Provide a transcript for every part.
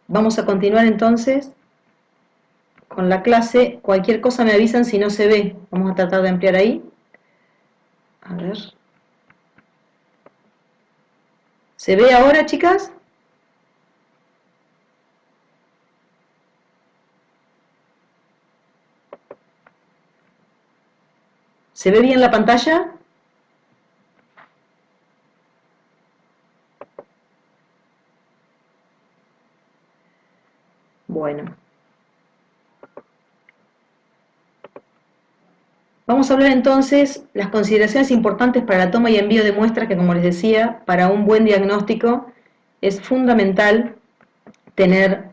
Vamos a continuar entonces con la clase. Cualquier cosa me avisan si no se ve. Vamos a tratar de ampliar ahí. A ver. ¿Se ve ahora, chicas? ¿Se ve bien la pantalla? Bueno. Vamos a hablar entonces las consideraciones importantes para la toma y envío de muestras que, como les decía, para un buen diagnóstico es fundamental tener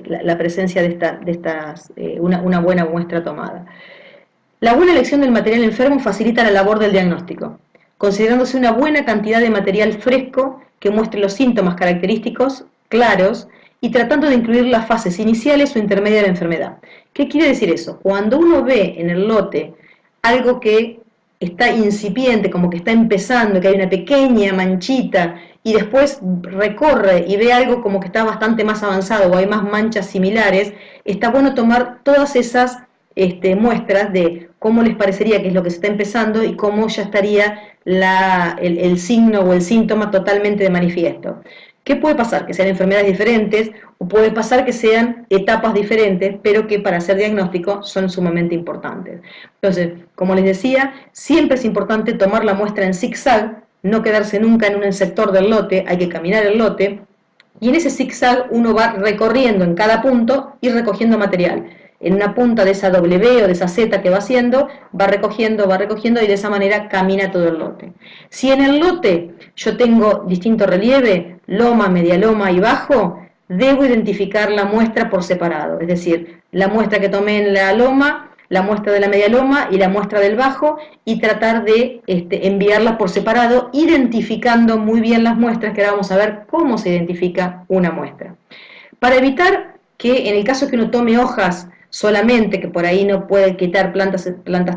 la presencia de una buena muestra tomada. La buena elección del material enfermo facilita la labor del diagnóstico, considerándose una buena cantidad de material fresco que muestre los síntomas característicos claros y tratando de incluir las fases iniciales o intermedias de la enfermedad. ¿Qué quiere decir eso? Cuando uno ve en el lote algo que está incipiente, como que está empezando, que hay una pequeña manchita, y después recorre y ve algo como que está bastante más avanzado o hay más manchas similares, está bueno tomar todas esas muestras de cómo les parecería que es lo que se está empezando y cómo ya estaría el signo o el síntoma totalmente de manifiesto. ¿Qué puede pasar? Que sean enfermedades diferentes o puede pasar que sean etapas diferentes, pero que para hacer diagnóstico son sumamente importantes. Entonces, como les decía, siempre es importante tomar la muestra en zigzag, no quedarse nunca en un sector del lote, hay que caminar el lote, y en ese zigzag uno va recorriendo en cada punto y recogiendo material. En una punta de esa W o de esa Z que va haciendo, va recogiendo y de esa manera camina todo el lote. Si en el lote yo tengo distinto relieve, loma, media loma y bajo, debo identificar la muestra por separado, es decir, la muestra que tomé en la loma, la muestra de la media loma y la muestra del bajo, y tratar de enviarlas por separado, identificando muy bien las muestras, que ahora vamos a ver cómo se identifica una muestra. Para evitar que en el caso que uno tome hojas solamente, que por ahí no puede quitar plantas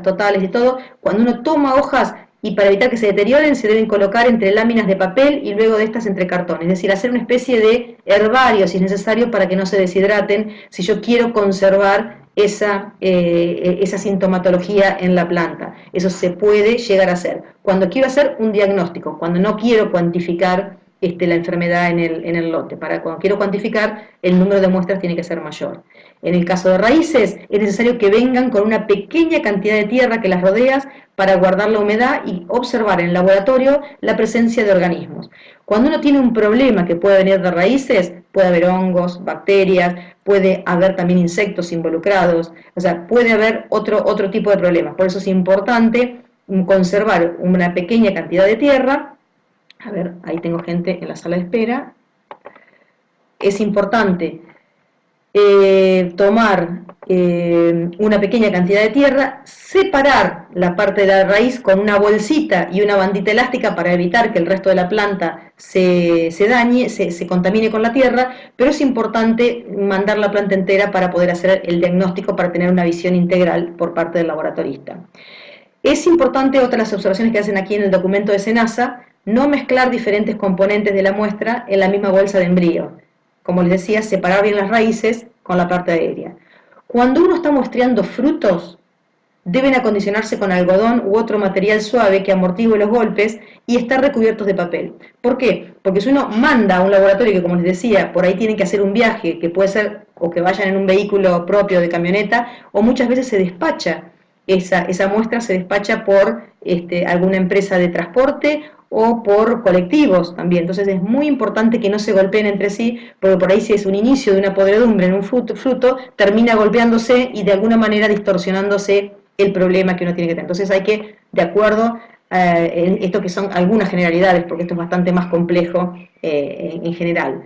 totales y todo, cuando uno toma hojas, y para evitar que se deterioren, se deben colocar entre láminas de papel y luego de estas entre cartones, es decir, hacer una especie de herbario si es necesario para que no se deshidraten, si yo quiero conservar esa sintomatología en la planta. Eso se puede llegar a hacer. Cuando quiero hacer un diagnóstico, cuando no quiero cuantificar la enfermedad en el lote. Cuando quiero cuantificar, el número de muestras tiene que ser mayor. En el caso de raíces, es necesario que vengan con una pequeña cantidad de tierra que las rodea para guardar la humedad y observar en el laboratorio la presencia de organismos. Cuando uno tiene un problema que puede venir de raíces, puede haber hongos, bacterias, puede haber también insectos involucrados, o sea, puede haber otro tipo de problemas. Por eso es importante conservar una pequeña cantidad de tierra. A ver, ahí tengo gente en la sala de espera. Es importante tomar una pequeña cantidad de tierra, separar la parte de la raíz con una bolsita y una bandita elástica para evitar que el resto de la planta se dañe, se contamine con la tierra, pero es importante mandar la planta entera para poder hacer el diagnóstico, para tener una visión integral por parte del laboratorista. Es importante, otra de las observaciones que hacen aquí en el documento de SENASA, no mezclar diferentes componentes de la muestra en la misma bolsa de embrión. Como les decía, separar bien las raíces con la parte aérea. Cuando uno está muestreando frutos, deben acondicionarse con algodón u otro material suave que amortigue los golpes y estar recubiertos de papel. ¿Por qué? Porque si uno manda a un laboratorio que, como les decía, por ahí tienen que hacer un viaje, que puede ser o que vayan en un vehículo propio de camioneta, o muchas veces se despacha esa muestra, se despacha por alguna empresa de transporte o por colectivos también. Entonces es muy importante que no se golpeen entre sí, porque por ahí si es un inicio de una podredumbre en un fruto, termina golpeándose y de alguna manera distorsionándose el problema que uno tiene que tener. Entonces hay que, de acuerdo esto que son algunas generalidades, porque esto es bastante más complejo en general.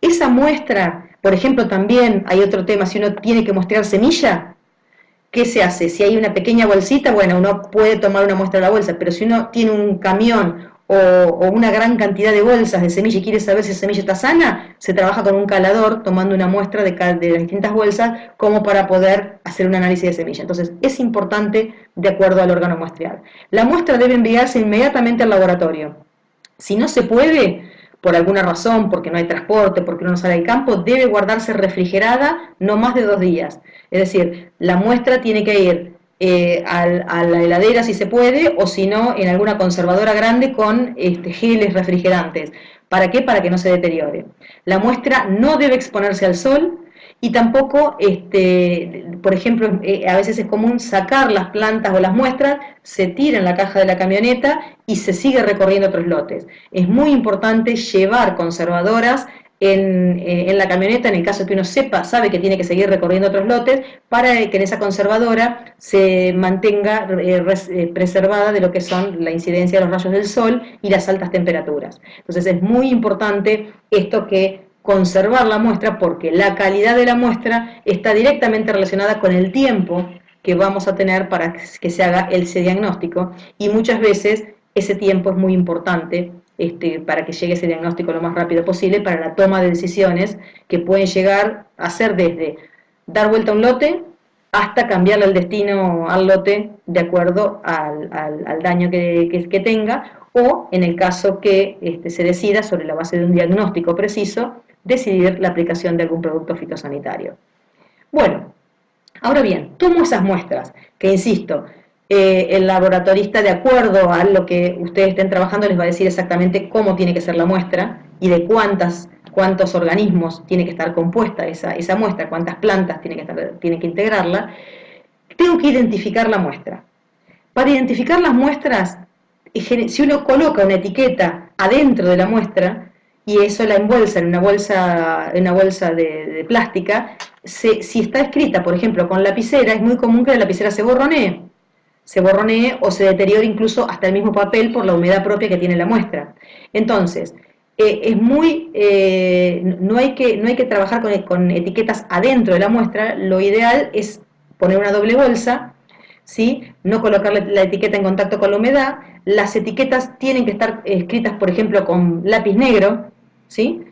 Esa muestra, por ejemplo, también hay otro tema, si uno tiene que mostrar semilla, ¿qué se hace? Si hay una pequeña bolsita, bueno, uno puede tomar una muestra de la bolsa, pero si uno tiene un camión o una gran cantidad de bolsas de semilla y quiere saber si la semilla está sana, se trabaja con un calador tomando una muestra de las distintas bolsas como para poder hacer un análisis de semilla. Entonces, es importante de acuerdo al órgano muestreal. La muestra debe enviarse inmediatamente al laboratorio. Si no se puede, por alguna razón, porque no hay transporte, porque uno no sale al campo, debe guardarse refrigerada no más de 2 días. Es decir, la muestra tiene que ir a la heladera si se puede, o si no, en alguna conservadora grande con geles refrigerantes. ¿Para qué? Para que no se deteriore. La muestra no debe exponerse al sol, y tampoco, por ejemplo, a veces es común sacar las plantas o las muestras, se tira en la caja de la camioneta y se sigue recorriendo otros lotes. Es muy importante llevar conservadoras en la camioneta, en el caso que uno sabe que tiene que seguir recorriendo otros lotes, para que en esa conservadora se mantenga preservada de lo que son la incidencia de los rayos del sol y las altas temperaturas. Entonces es muy importante esto, que conservar la muestra, porque la calidad de la muestra está directamente relacionada con el tiempo que vamos a tener para que se haga ese diagnóstico, y muchas veces ese tiempo es muy importante para que llegue ese diagnóstico lo más rápido posible, para la toma de decisiones que pueden llegar a ser desde dar vuelta a un lote hasta cambiarle el destino al lote de acuerdo al daño que tenga, o en el caso que se decida sobre la base de un diagnóstico preciso, decidir la aplicación de algún producto fitosanitario. Bueno, ahora bien, tomo esas muestras, que insisto, el laboratorista, de acuerdo a lo que ustedes estén trabajando, les va a decir exactamente cómo tiene que ser la muestra y de cuántos organismos tiene que estar compuesta esa muestra, cuántas plantas tiene que integrarla. Tengo que identificar la muestra. Para identificar las muestras, si uno coloca una etiqueta adentro de la muestra y eso la embolsa en una bolsa de plástica, si está escrita, por ejemplo, con lapicera, es muy común que la lapicera se borronee o se deteriore incluso hasta el mismo papel por la humedad propia que tiene la muestra. Entonces, no hay que trabajar con etiquetas adentro de la muestra. Lo ideal es poner una doble bolsa, ¿sí? No colocar la etiqueta en contacto con la humedad. Las etiquetas tienen que estar escritas, por ejemplo, con lápiz negro, ¿sí?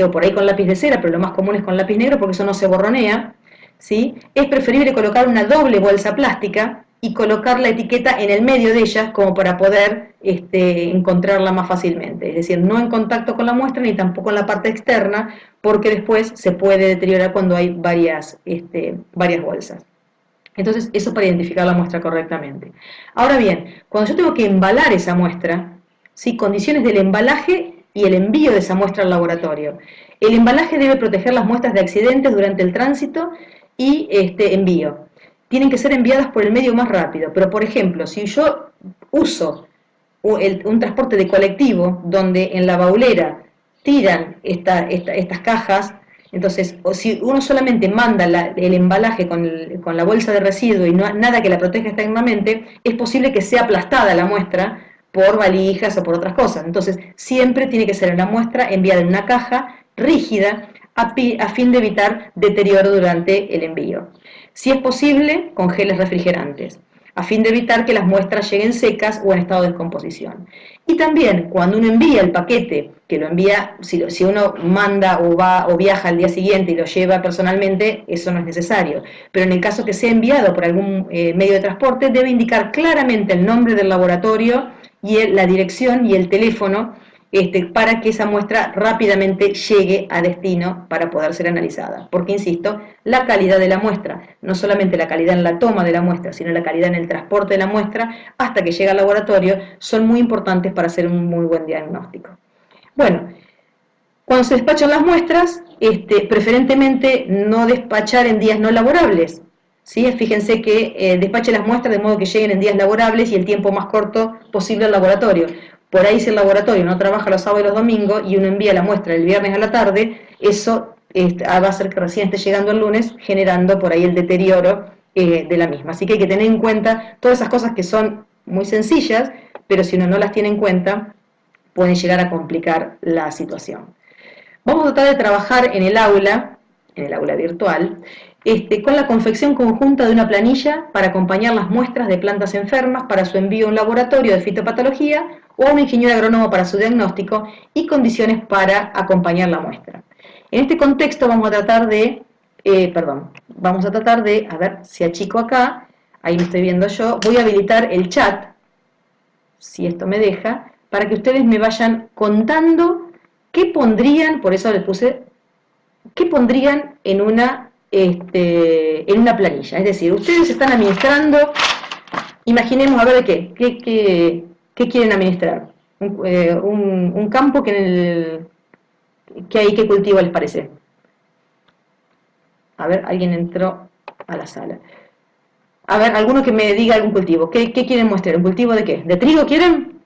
O por ahí con lápiz de cera, pero lo más común es con lápiz negro porque eso no se borronea, ¿sí? Es preferible colocar una doble bolsa plástica y colocar la etiqueta en el medio de ellas, como para poder encontrarla más fácilmente. Es decir, no en contacto con la muestra ni tampoco en la parte externa, porque después se puede deteriorar cuando hay varias bolsas. Entonces, eso para identificar la muestra correctamente. Ahora bien, cuando yo tengo que embalar esa muestra, ¿sí? Condiciones del embalaje y el envío de esa muestra al laboratorio. El embalaje debe proteger las muestras de accidentes durante el tránsito y envío. Tienen que ser enviadas por el medio más rápido, pero por ejemplo, si yo uso un transporte de colectivo donde en la baulera tiran estas cajas, entonces, o si uno solamente manda el embalaje con la bolsa de residuo y nada que la proteja externamente, es posible que sea aplastada la muestra por valijas o por otras cosas. Entonces, siempre tiene que ser la muestra enviada en una caja rígida a fin de evitar deterioro durante el envío. Si es posible, con geles refrigerantes, a fin de evitar que las muestras lleguen secas o en estado de descomposición. Y también, cuando uno envía el paquete, que lo envía, si uno manda o viaja al día siguiente y lo lleva personalmente, eso no es necesario. Pero en el caso que sea enviado por algún medio de transporte, debe indicar claramente el nombre del laboratorio y la dirección y el teléfono, para que esa muestra rápidamente llegue a destino para poder ser analizada. Porque, insisto, la calidad de la muestra, no solamente la calidad en la toma de la muestra, sino la calidad en el transporte de la muestra hasta que llega al laboratorio, son muy importantes para hacer un muy buen diagnóstico. Bueno, cuando se despachan las muestras, preferentemente no despachar en días no laborables. ¿Sí? Fíjense que despache las muestras de modo que lleguen en días laborables y el tiempo más corto posible al laboratorio. Por ahí, si el laboratorio no trabaja los sábados y los domingos y uno envía la muestra el viernes a la tarde, eso va a hacer que recién esté llegando el lunes, generando por ahí el deterioro de la misma. Así que hay que tener en cuenta todas esas cosas que son muy sencillas, pero si uno no las tiene en cuenta, pueden llegar a complicar la situación. Vamos a tratar de trabajar en el aula virtual, con la confección conjunta de una planilla para acompañar las muestras de plantas enfermas para su envío a un laboratorio de fitopatología o a un ingeniero agrónomo para su diagnóstico, y condiciones para acompañar la muestra. En este contexto vamos a tratar de, a ver si achico acá, ahí me estoy viendo yo, voy a habilitar el chat, si esto me deja, para que ustedes me vayan contando ¿qué pondrían, por eso le puse, qué pondrían en una planilla? Es decir, ustedes están administrando, imaginemos a ver de qué quieren administrar. Un campo que ¿qué cultivo les parece? A ver, alguien entró a la sala. A ver, alguno que me diga algún cultivo. ¿Qué quieren mostrar? ¿Un cultivo de qué? ¿De trigo quieren?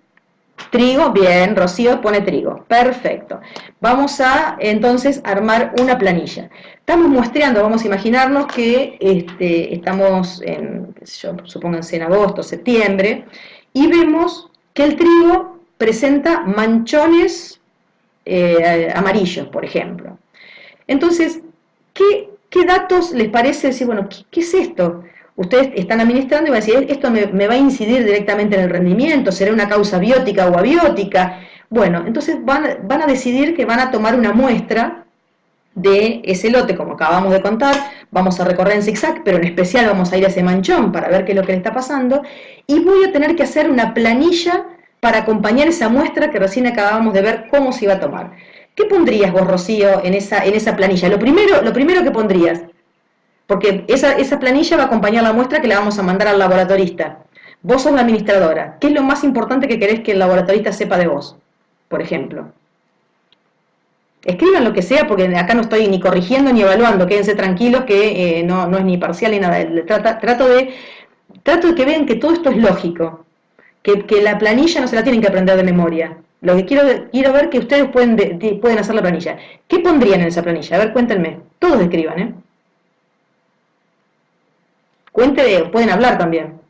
Trigo, bien, Rocío pone trigo, perfecto. Vamos a entonces armar una planilla. Estamos muestreando, vamos a imaginarnos que estamos en, supónganse en agosto, septiembre, y vemos que el trigo presenta manchones amarillos, por ejemplo. Entonces, ¿qué datos les parece decir, bueno, qué es esto? Ustedes están administrando y van a decir, esto me va a incidir directamente en el rendimiento, será una causa biótica o abiótica. Bueno, entonces van a decidir que van a tomar una muestra de ese lote, como acabamos de contar, vamos a recorrer en zigzag, pero en especial vamos a ir a ese manchón para ver qué es lo que le está pasando, y voy a tener que hacer una planilla para acompañar esa muestra que recién acabamos de ver cómo se iba a tomar. ¿Qué pondrías vos, Rocío, en esa planilla? Lo primero que pondrías, porque esa planilla va a acompañar la muestra que le vamos a mandar al laboratorista. Vos sos la administradora. ¿Qué es lo más importante que querés que el laboratorista sepa de vos, por ejemplo? Escriban lo que sea, porque acá no estoy ni corrigiendo ni evaluando. Quédense tranquilos que no es ni parcial ni nada. Trato de que vean que todo esto es lógico, que la planilla no se la tienen que aprender de memoria. Lo que quiero ver que ustedes pueden hacer la planilla. ¿Qué pondrían en esa planilla? A ver, cuéntenme. Todos escriban, ¿eh? Pueden hablar también.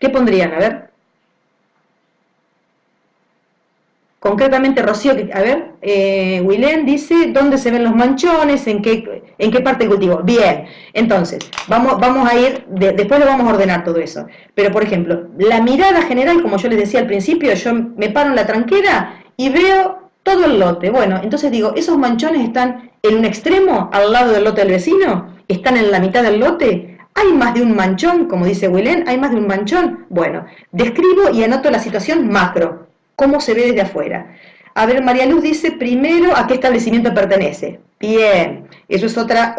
¿Qué pondrían? A ver. Concretamente, Rocío, a ver, Wilén dice, ¿dónde se ven los manchones? ¿En qué parte del cultivo? Bien, entonces, vamos a ir, después lo vamos a ordenar todo eso. Pero, por ejemplo, la mirada general, como yo les decía al principio, yo me paro en la tranquera y veo todo el lote. Bueno, entonces digo, ¿esos manchones están en un extremo, al lado del lote del vecino? ¿Están en la mitad del lote? ¿Hay más de un manchón, como dice Wilén? ¿Hay más de un manchón? Bueno, describo y anoto la situación macro. ¿Cómo se ve desde afuera? A ver, María Luz dice, primero, ¿a qué establecimiento pertenece? Bien, eso es otra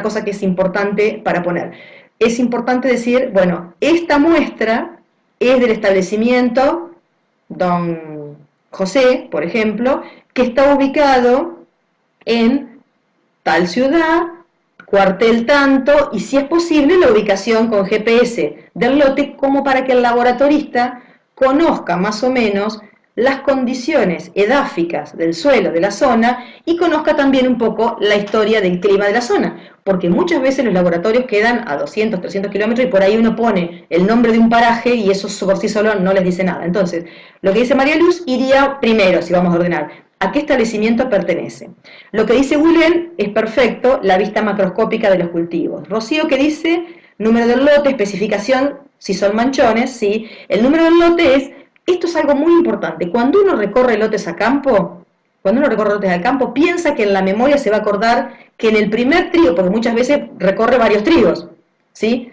cosa que es importante para poner. Es importante decir, bueno, esta muestra es del establecimiento Don José, por ejemplo, que está ubicado en tal ciudad, cuartel tanto, y si es posible, la ubicación con GPS del lote, como para que el laboratorista conozca más o menos las condiciones edáficas del suelo de la zona y conozca también un poco la historia del clima de la zona, porque muchas veces los laboratorios quedan a 200, 300 kilómetros y por ahí uno pone el nombre de un paraje y eso por sí solo no les dice nada. Entonces, lo que dice María Luz iría primero, si vamos a ordenar, ¿a qué establecimiento pertenece? Lo que dice Wilén es perfecto, la vista macroscópica de los cultivos. Rocío, ¿qué dice? Número del lote, especificación, si son manchones, sí. El número del lote esto es algo muy importante. Cuando uno recorre lotes a campo, piensa que en la memoria se va a acordar que en el primer trigo, porque muchas veces recorre varios trigos, ¿sí?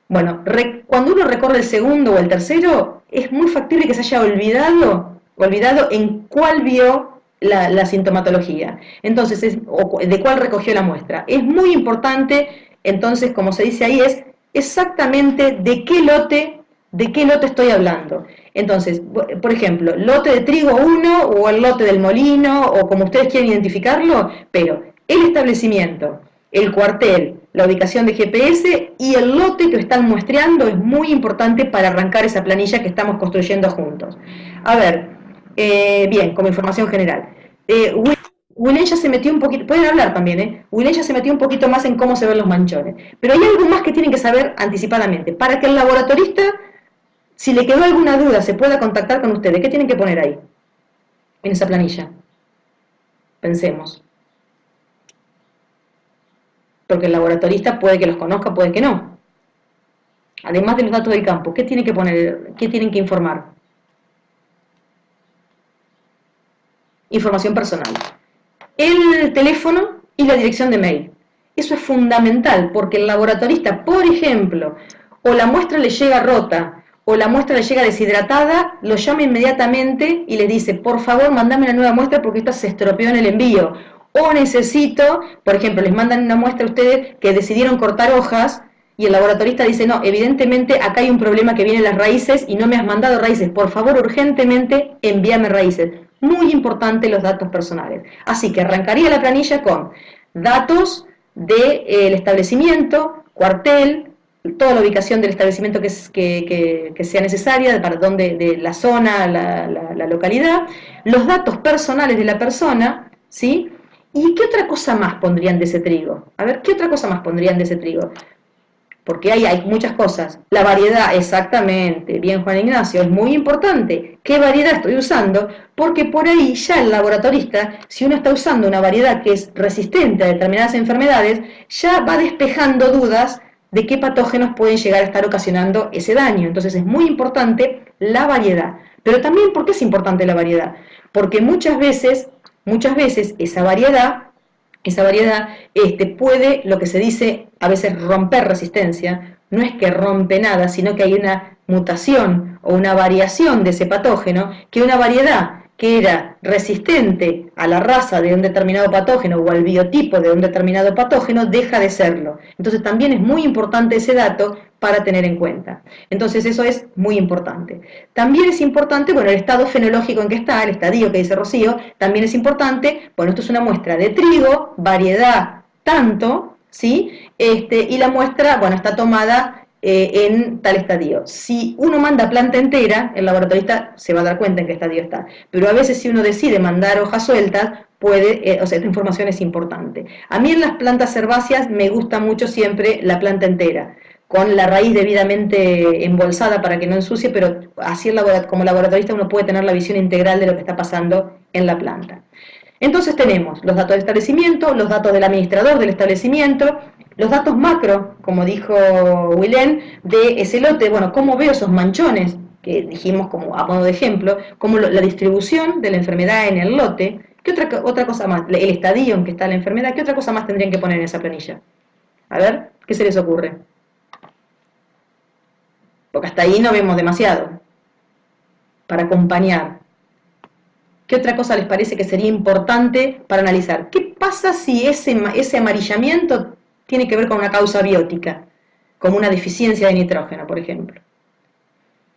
Bueno, cuando uno recorre el segundo o el tercero, es muy factible que se haya olvidado en cuál vio la sintomatología. Entonces, de cuál recogió la muestra. Es muy importante, entonces, como se dice ahí, es exactamente de qué lote estoy hablando. Entonces, por ejemplo, lote de trigo 1 o el lote del molino, o como ustedes quieran identificarlo, pero el establecimiento, el cuartel, la ubicación de GPS y el lote que están muestreando es muy importante para arrancar esa planilla que estamos construyendo juntos. A ver, bien, como información general. Wilén ya se metió un poquito, pueden hablar también, Wilén ya se metió un poquito más en cómo se ven los manchones. Pero hay algo más que tienen que saber anticipadamente. Para que el laboratorista, si le quedó alguna duda, se pueda contactar con ustedes. ¿Qué tienen que poner ahí? En esa planilla. Pensemos. Porque el laboratorista puede que los conozca, puede que no. Además de los datos del campo, ¿qué tienen que poner? ¿Qué tienen que informar? Información personal. El teléfono y la dirección de mail. Eso es fundamental, porque el laboratorista, por ejemplo, o la muestra le llega rota, o la muestra le llega deshidratada, lo llama inmediatamente y le dice, por favor, mandame una nueva muestra porque esta se estropeó en el envío. O necesito, por ejemplo, les mandan una muestra a ustedes que decidieron cortar hojas y el laboratorista dice, no, evidentemente acá hay un problema que viene en las raíces y no me has mandado raíces, por favor, urgentemente envíame raíces. Muy importante los datos personales. Así que arrancaría la planilla con datos del establecimiento, cuartel, toda la ubicación del establecimiento que sea necesaria, para dónde, de la zona, la localidad, los datos personales de la persona, ¿sí? ¿Y qué otra cosa más pondrían de ese trigo? A ver, ¿qué otra cosa más pondrían de ese trigo? Porque hay muchas cosas. La variedad, exactamente, bien Juan Ignacio, es muy importante. ¿Qué variedad estoy usando? Porque por ahí ya el laboratorista, si uno está usando una variedad que es resistente a determinadas enfermedades, ya va despejando dudas de qué patógenos pueden llegar a estar ocasionando ese daño. Entonces es muy importante la variedad. Pero también, ¿por qué es importante la variedad? Porque muchas veces esa variedad puede, lo que se dice a veces, romper resistencia. No es que rompe nada, sino que hay una mutación o una variación de ese patógeno, que una variedad que era resistente a la raza de un determinado patógeno o al biotipo de un determinado patógeno deja de serlo. Entonces también es muy importante ese dato para tener en cuenta. Entonces eso es muy importante. También es importante, bueno, el estado fenológico en que está, el estadio que dice Rocío, también es importante. Bueno, esto es una muestra de trigo, variedad tanto, ¿sí? Y la muestra, bueno, está tomada en tal estadio. Si uno manda planta entera, el laboratorista se va a dar cuenta en qué estadio está. Pero a veces si uno decide mandar hojas sueltas, puede, esta información es importante. A mí en las plantas herbáceas me gusta mucho siempre la planta entera, con la raíz debidamente embolsada para que no ensucie, pero así como laboratorista uno puede tener la visión integral de lo que está pasando en la planta. Entonces tenemos los datos del establecimiento, los datos del administrador del establecimiento, los datos macro, como dijo Willén, de ese lote, bueno, cómo veo esos manchones, que dijimos como a modo de ejemplo, como la distribución de la enfermedad en el lote. ¿Qué otra cosa más? El estadio en que está la enfermedad, ¿qué otra cosa más tendrían que poner en esa planilla? A ver, ¿qué se les ocurre? Porque hasta ahí no vemos demasiado para acompañar. ¿Qué otra cosa les parece que sería importante para analizar? ¿Qué pasa si ese amarillamiento tiene que ver con una causa biótica, como una deficiencia de nitrógeno, por ejemplo?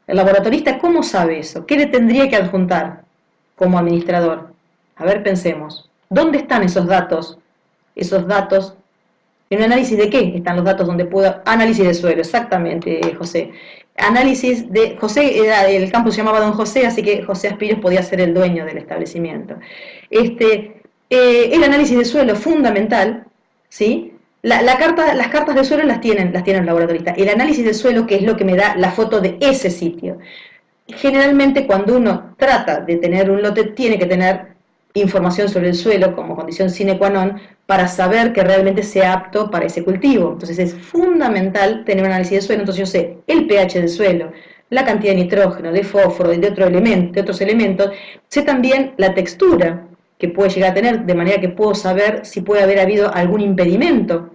El laboratorista, ¿cómo sabe eso? ¿Qué le tendría que adjuntar como administrador? A ver, pensemos. ¿Dónde están esos datos? Esos datos, ¿en un análisis de qué están los datos donde puedo? Análisis de suelo, exactamente, José. Análisis de, José, el campus se llamaba Don José, así que José Aspiros podía ser el dueño del establecimiento. El análisis de suelo fundamental, ¿sí? Las cartas de suelo las tienen el laboratorista. El análisis de suelo, que es lo que me da la foto de ese sitio. Generalmente cuando uno trata de tener un lote, tiene que tener información sobre el suelo como condición sine qua non para saber que realmente sea apto para ese cultivo. Entonces es fundamental tener un análisis de suelo. Entonces yo sé el pH del suelo, la cantidad de nitrógeno, de fósforo, de otros elementos. Sé también la textura que puede llegar a tener, de manera que puedo saber si puede haber habido algún impedimento,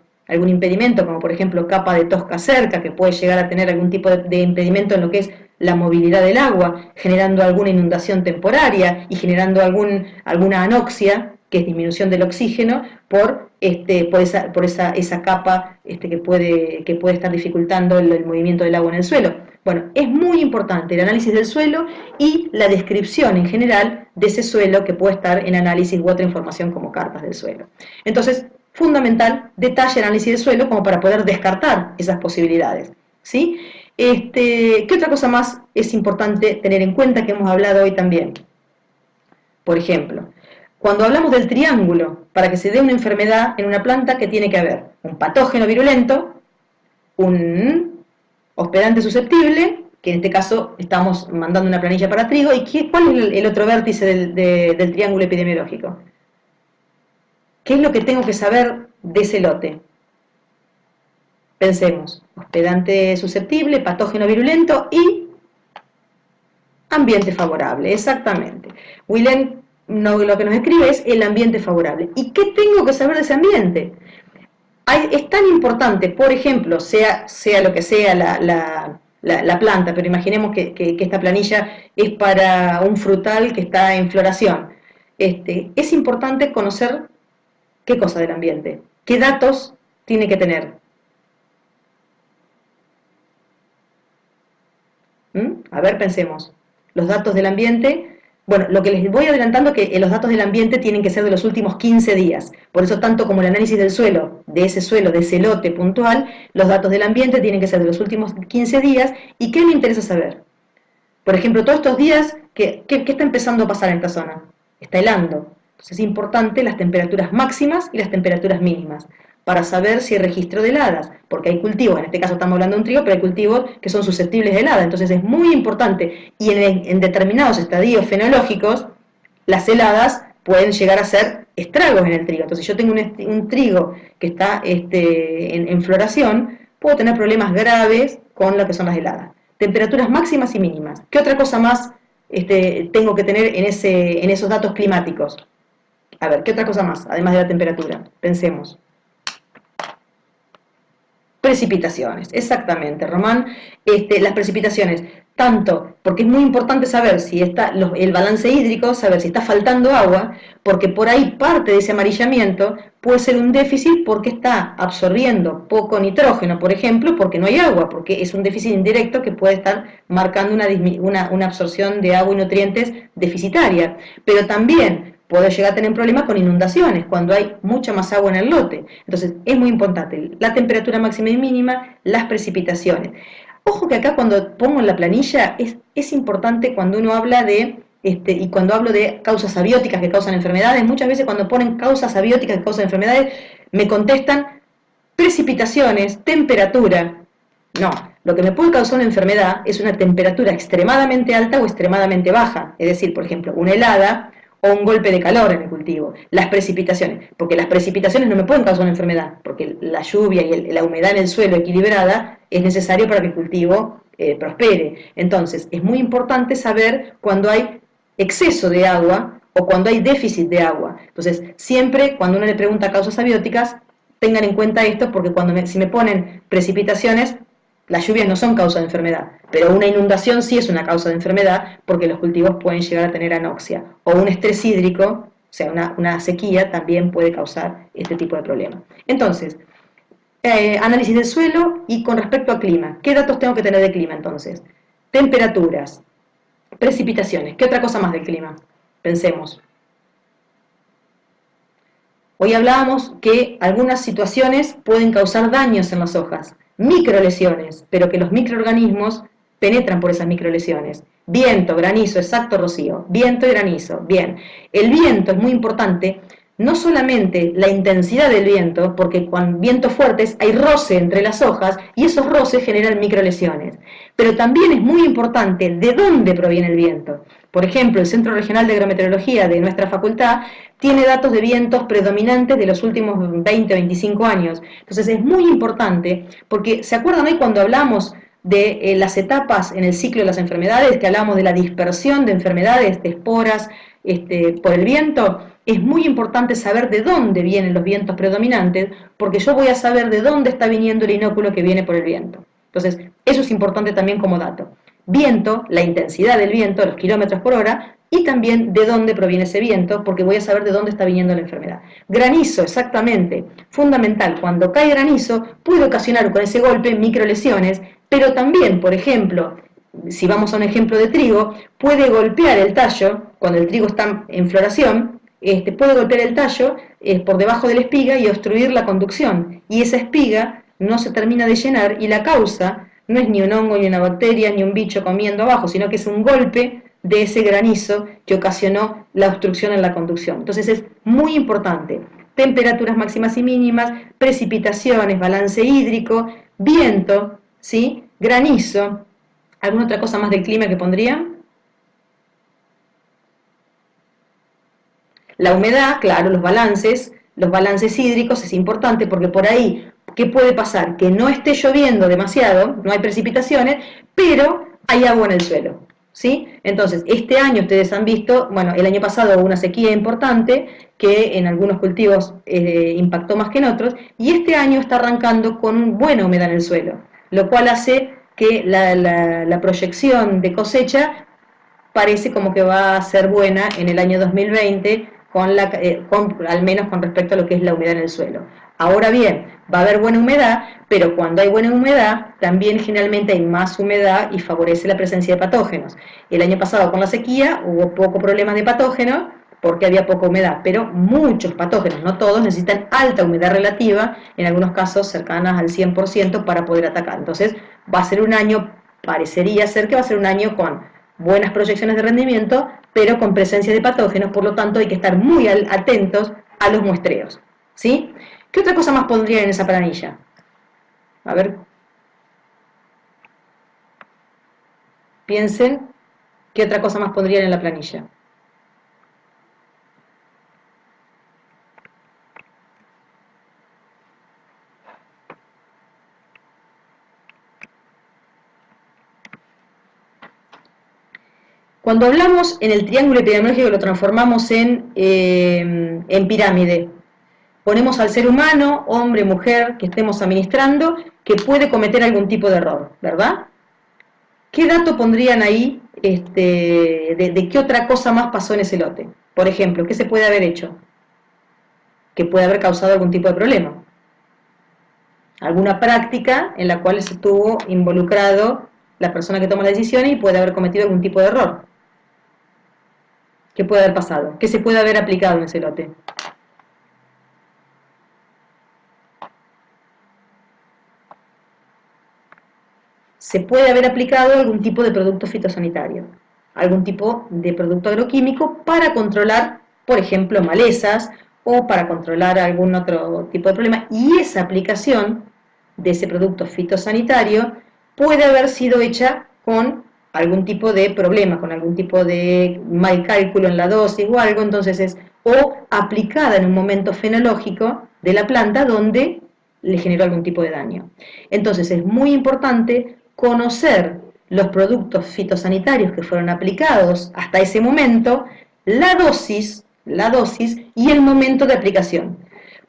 como por ejemplo capa de tosca cerca, que puede llegar a tener algún tipo de impedimento en lo que es la movilidad del agua, generando alguna inundación temporaria y generando alguna anoxia, que es disminución del oxígeno, por esa capa que puede estar dificultando el movimiento del agua en el suelo. Bueno, es muy importante el análisis del suelo y la descripción en general de ese suelo que puede estar en análisis u otra información como cartas del suelo. Entonces, fundamental, detalle el análisis del suelo como para poder descartar esas posibilidades, ¿sí? ¿Qué otra cosa más es importante tener en cuenta que hemos hablado hoy también? Por ejemplo, cuando hablamos del triángulo, para que se dé una enfermedad en una planta, ¿qué tiene que haber? Un patógeno virulento, un hospedante susceptible, que en este caso estamos mandando una planilla para trigo, ¿y cuál es el otro vértice del triángulo epidemiológico? ¿Qué es lo que tengo que saber de ese lote? Pensemos, hospedante susceptible, patógeno virulento y ambiente favorable, exactamente. Willén lo que nos escribe es el ambiente favorable. ¿Y qué tengo que saber de ese ambiente? Es tan importante, por ejemplo, sea lo que sea la la planta, pero imaginemos que esta planilla es para un frutal que está en floración. Es importante conocer qué cosa del ambiente, qué datos tiene que tener. A ver, pensemos. Los datos del ambiente, bueno, lo que les voy adelantando es que los datos del ambiente tienen que ser de los últimos 15 días. Por eso, tanto como el análisis del suelo, de ese lote puntual, los datos del ambiente tienen que ser de los últimos 15 días. ¿Y qué me interesa saber? Por ejemplo, todos estos días, ¿qué está empezando a pasar en esta zona? Está helando. Entonces es importante las temperaturas máximas y las temperaturas mínimas para saber si hay registro de heladas, porque hay cultivos, en este caso estamos hablando de un trigo, pero hay cultivos que son susceptibles de helada, entonces es muy importante, y en determinados estadios fenológicos, las heladas pueden llegar a ser estragos en el trigo. Entonces, si yo tengo un trigo que está en floración, puedo tener problemas graves con lo que son las heladas. Temperaturas máximas y mínimas. ¿Qué otra cosa más tengo que tener en esos datos climáticos? A ver, ¿qué otra cosa más, además de la temperatura? Pensemos. Precipitaciones, exactamente, Román. Las precipitaciones, tanto porque es muy importante saber si está el balance hídrico, saber si está faltando agua, porque por ahí parte de ese amarillamiento puede ser un déficit porque está absorbiendo poco nitrógeno, por ejemplo, porque no hay agua, porque es un déficit indirecto que puede estar marcando una absorción de agua y nutrientes deficitaria. Pero también puedo llegar a tener problemas con inundaciones cuando hay mucha más agua en el lote. Entonces es muy importante la temperatura máxima y mínima, las precipitaciones. Ojo que acá cuando pongo en la planilla es importante cuando uno habla de, y cuando hablo de causas abióticas que causan enfermedades, muchas veces cuando ponen causas abióticas que causan enfermedades, me contestan precipitaciones, temperatura. No, lo que me puede causar una enfermedad es una temperatura extremadamente alta o extremadamente baja. Es decir, por ejemplo, una helada o un golpe de calor en el cultivo. Las precipitaciones, porque las precipitaciones no me pueden causar una enfermedad, porque la lluvia y la humedad en el suelo equilibrada es necesario para que el cultivo prospere. Entonces, es muy importante saber cuando hay exceso de agua o cuando hay déficit de agua. Entonces, siempre cuando uno le pregunta causas abióticas, tengan en cuenta esto, porque si me ponen precipitaciones, las lluvias no son causa de enfermedad, pero una inundación sí es una causa de enfermedad porque los cultivos pueden llegar a tener anoxia. O un estrés hídrico, o sea, una sequía, también puede causar este tipo de problemas. Entonces, análisis del suelo y con respecto al clima. ¿Qué datos tengo que tener de clima entonces? Temperaturas, precipitaciones. ¿Qué otra cosa más del clima? Pensemos. Hoy hablábamos que algunas situaciones pueden causar daños en las hojas, microlesiones, pero que los microorganismos penetran por esas microlesiones. Viento, granizo, exacto, Rocío, viento y granizo, bien. El viento es muy importante, no solamente la intensidad del viento, porque con vientos fuertes hay roce entre las hojas y esos roces generan microlesiones, pero también es muy importante de dónde proviene el viento. Por ejemplo, el Centro Regional de Agrometeorología de nuestra facultad tiene datos de vientos predominantes de los últimos 20 o 25 años. Entonces es muy importante, porque ¿se acuerdan hoy cuando hablamos de las etapas en el ciclo de las enfermedades, que hablamos de la dispersión de enfermedades, de esporas, por el viento? Es muy importante saber de dónde vienen los vientos predominantes, porque yo voy a saber de dónde está viniendo el inóculo que viene por el viento. Entonces, eso es importante también como dato. Viento, la intensidad del viento, los kilómetros por hora, y también de dónde proviene ese viento, porque voy a saber de dónde está viniendo la enfermedad. Granizo, exactamente, fundamental. Cuando cae granizo, puede ocasionar con ese golpe microlesiones, pero también, por ejemplo, si vamos a un ejemplo de trigo, puede golpear el tallo, cuando el trigo está en floración, puede golpear el tallo por debajo de la espiga y obstruir la conducción. Y esa espiga no se termina de llenar y la causa no es ni un hongo, ni una bacteria, ni un bicho comiendo abajo, sino que es un golpe de ese granizo que ocasionó la obstrucción en la conducción. Entonces es muy importante. Temperaturas máximas y mínimas, precipitaciones, balance hídrico, viento, ¿sí? Granizo. ¿Alguna otra cosa más del clima que pondrían? La humedad, claro, los balances hídricos es importante porque por ahí, ¿qué puede pasar? Que no esté lloviendo demasiado, no hay precipitaciones, pero hay agua en el suelo, ¿sí? Entonces, este año ustedes han visto, bueno, el año pasado hubo una sequía importante que en algunos cultivos impactó más que en otros, y este año está arrancando con buena humedad en el suelo, lo cual hace que la proyección de cosecha parece como que va a ser buena en el año 2020, al menos con respecto a lo que es la humedad en el suelo. Ahora bien, va a haber buena humedad, pero cuando hay buena humedad, también generalmente hay más humedad y favorece la presencia de patógenos. El año pasado con la sequía hubo poco problema de patógenos porque había poca humedad, pero muchos patógenos, no todos, necesitan alta humedad relativa, en algunos casos cercanas al 100% para poder atacar. Entonces va a ser un año, parecería ser que va a ser un año con buenas proyecciones de rendimiento, pero con presencia de patógenos, por lo tanto hay que estar muy atentos a los muestreos. ¿Sí? ¿Qué otra cosa más pondría en esa planilla? A ver, piensen qué otra cosa más pondrían en la planilla. Cuando hablamos en el triángulo epidemiológico lo transformamos en pirámide. Ponemos al ser humano, hombre, mujer, que estemos administrando, que puede cometer algún tipo de error, ¿verdad? ¿Qué dato pondrían ahí de qué otra cosa más pasó en ese lote? Por ejemplo, ¿qué se puede haber hecho? Que puede haber causado algún tipo de problema. Alguna práctica en la cual se estuvo involucrado la persona que toma la decisión y puede haber cometido algún tipo de error. ¿Qué puede haber pasado? ¿Qué se puede haber aplicado en ese lote? Se puede haber aplicado algún tipo de producto fitosanitario, algún tipo de producto agroquímico para controlar, por ejemplo, malezas o para controlar algún otro tipo de problema. Y esa aplicación de ese producto fitosanitario puede haber sido hecha con algún tipo de problema, con algún tipo de mal cálculo en la dosis o algo, o aplicada en un momento fenológico de la planta donde le generó algún tipo de daño. Entonces es muy importante conocer los productos fitosanitarios que fueron aplicados hasta ese momento, la dosis y el momento de aplicación.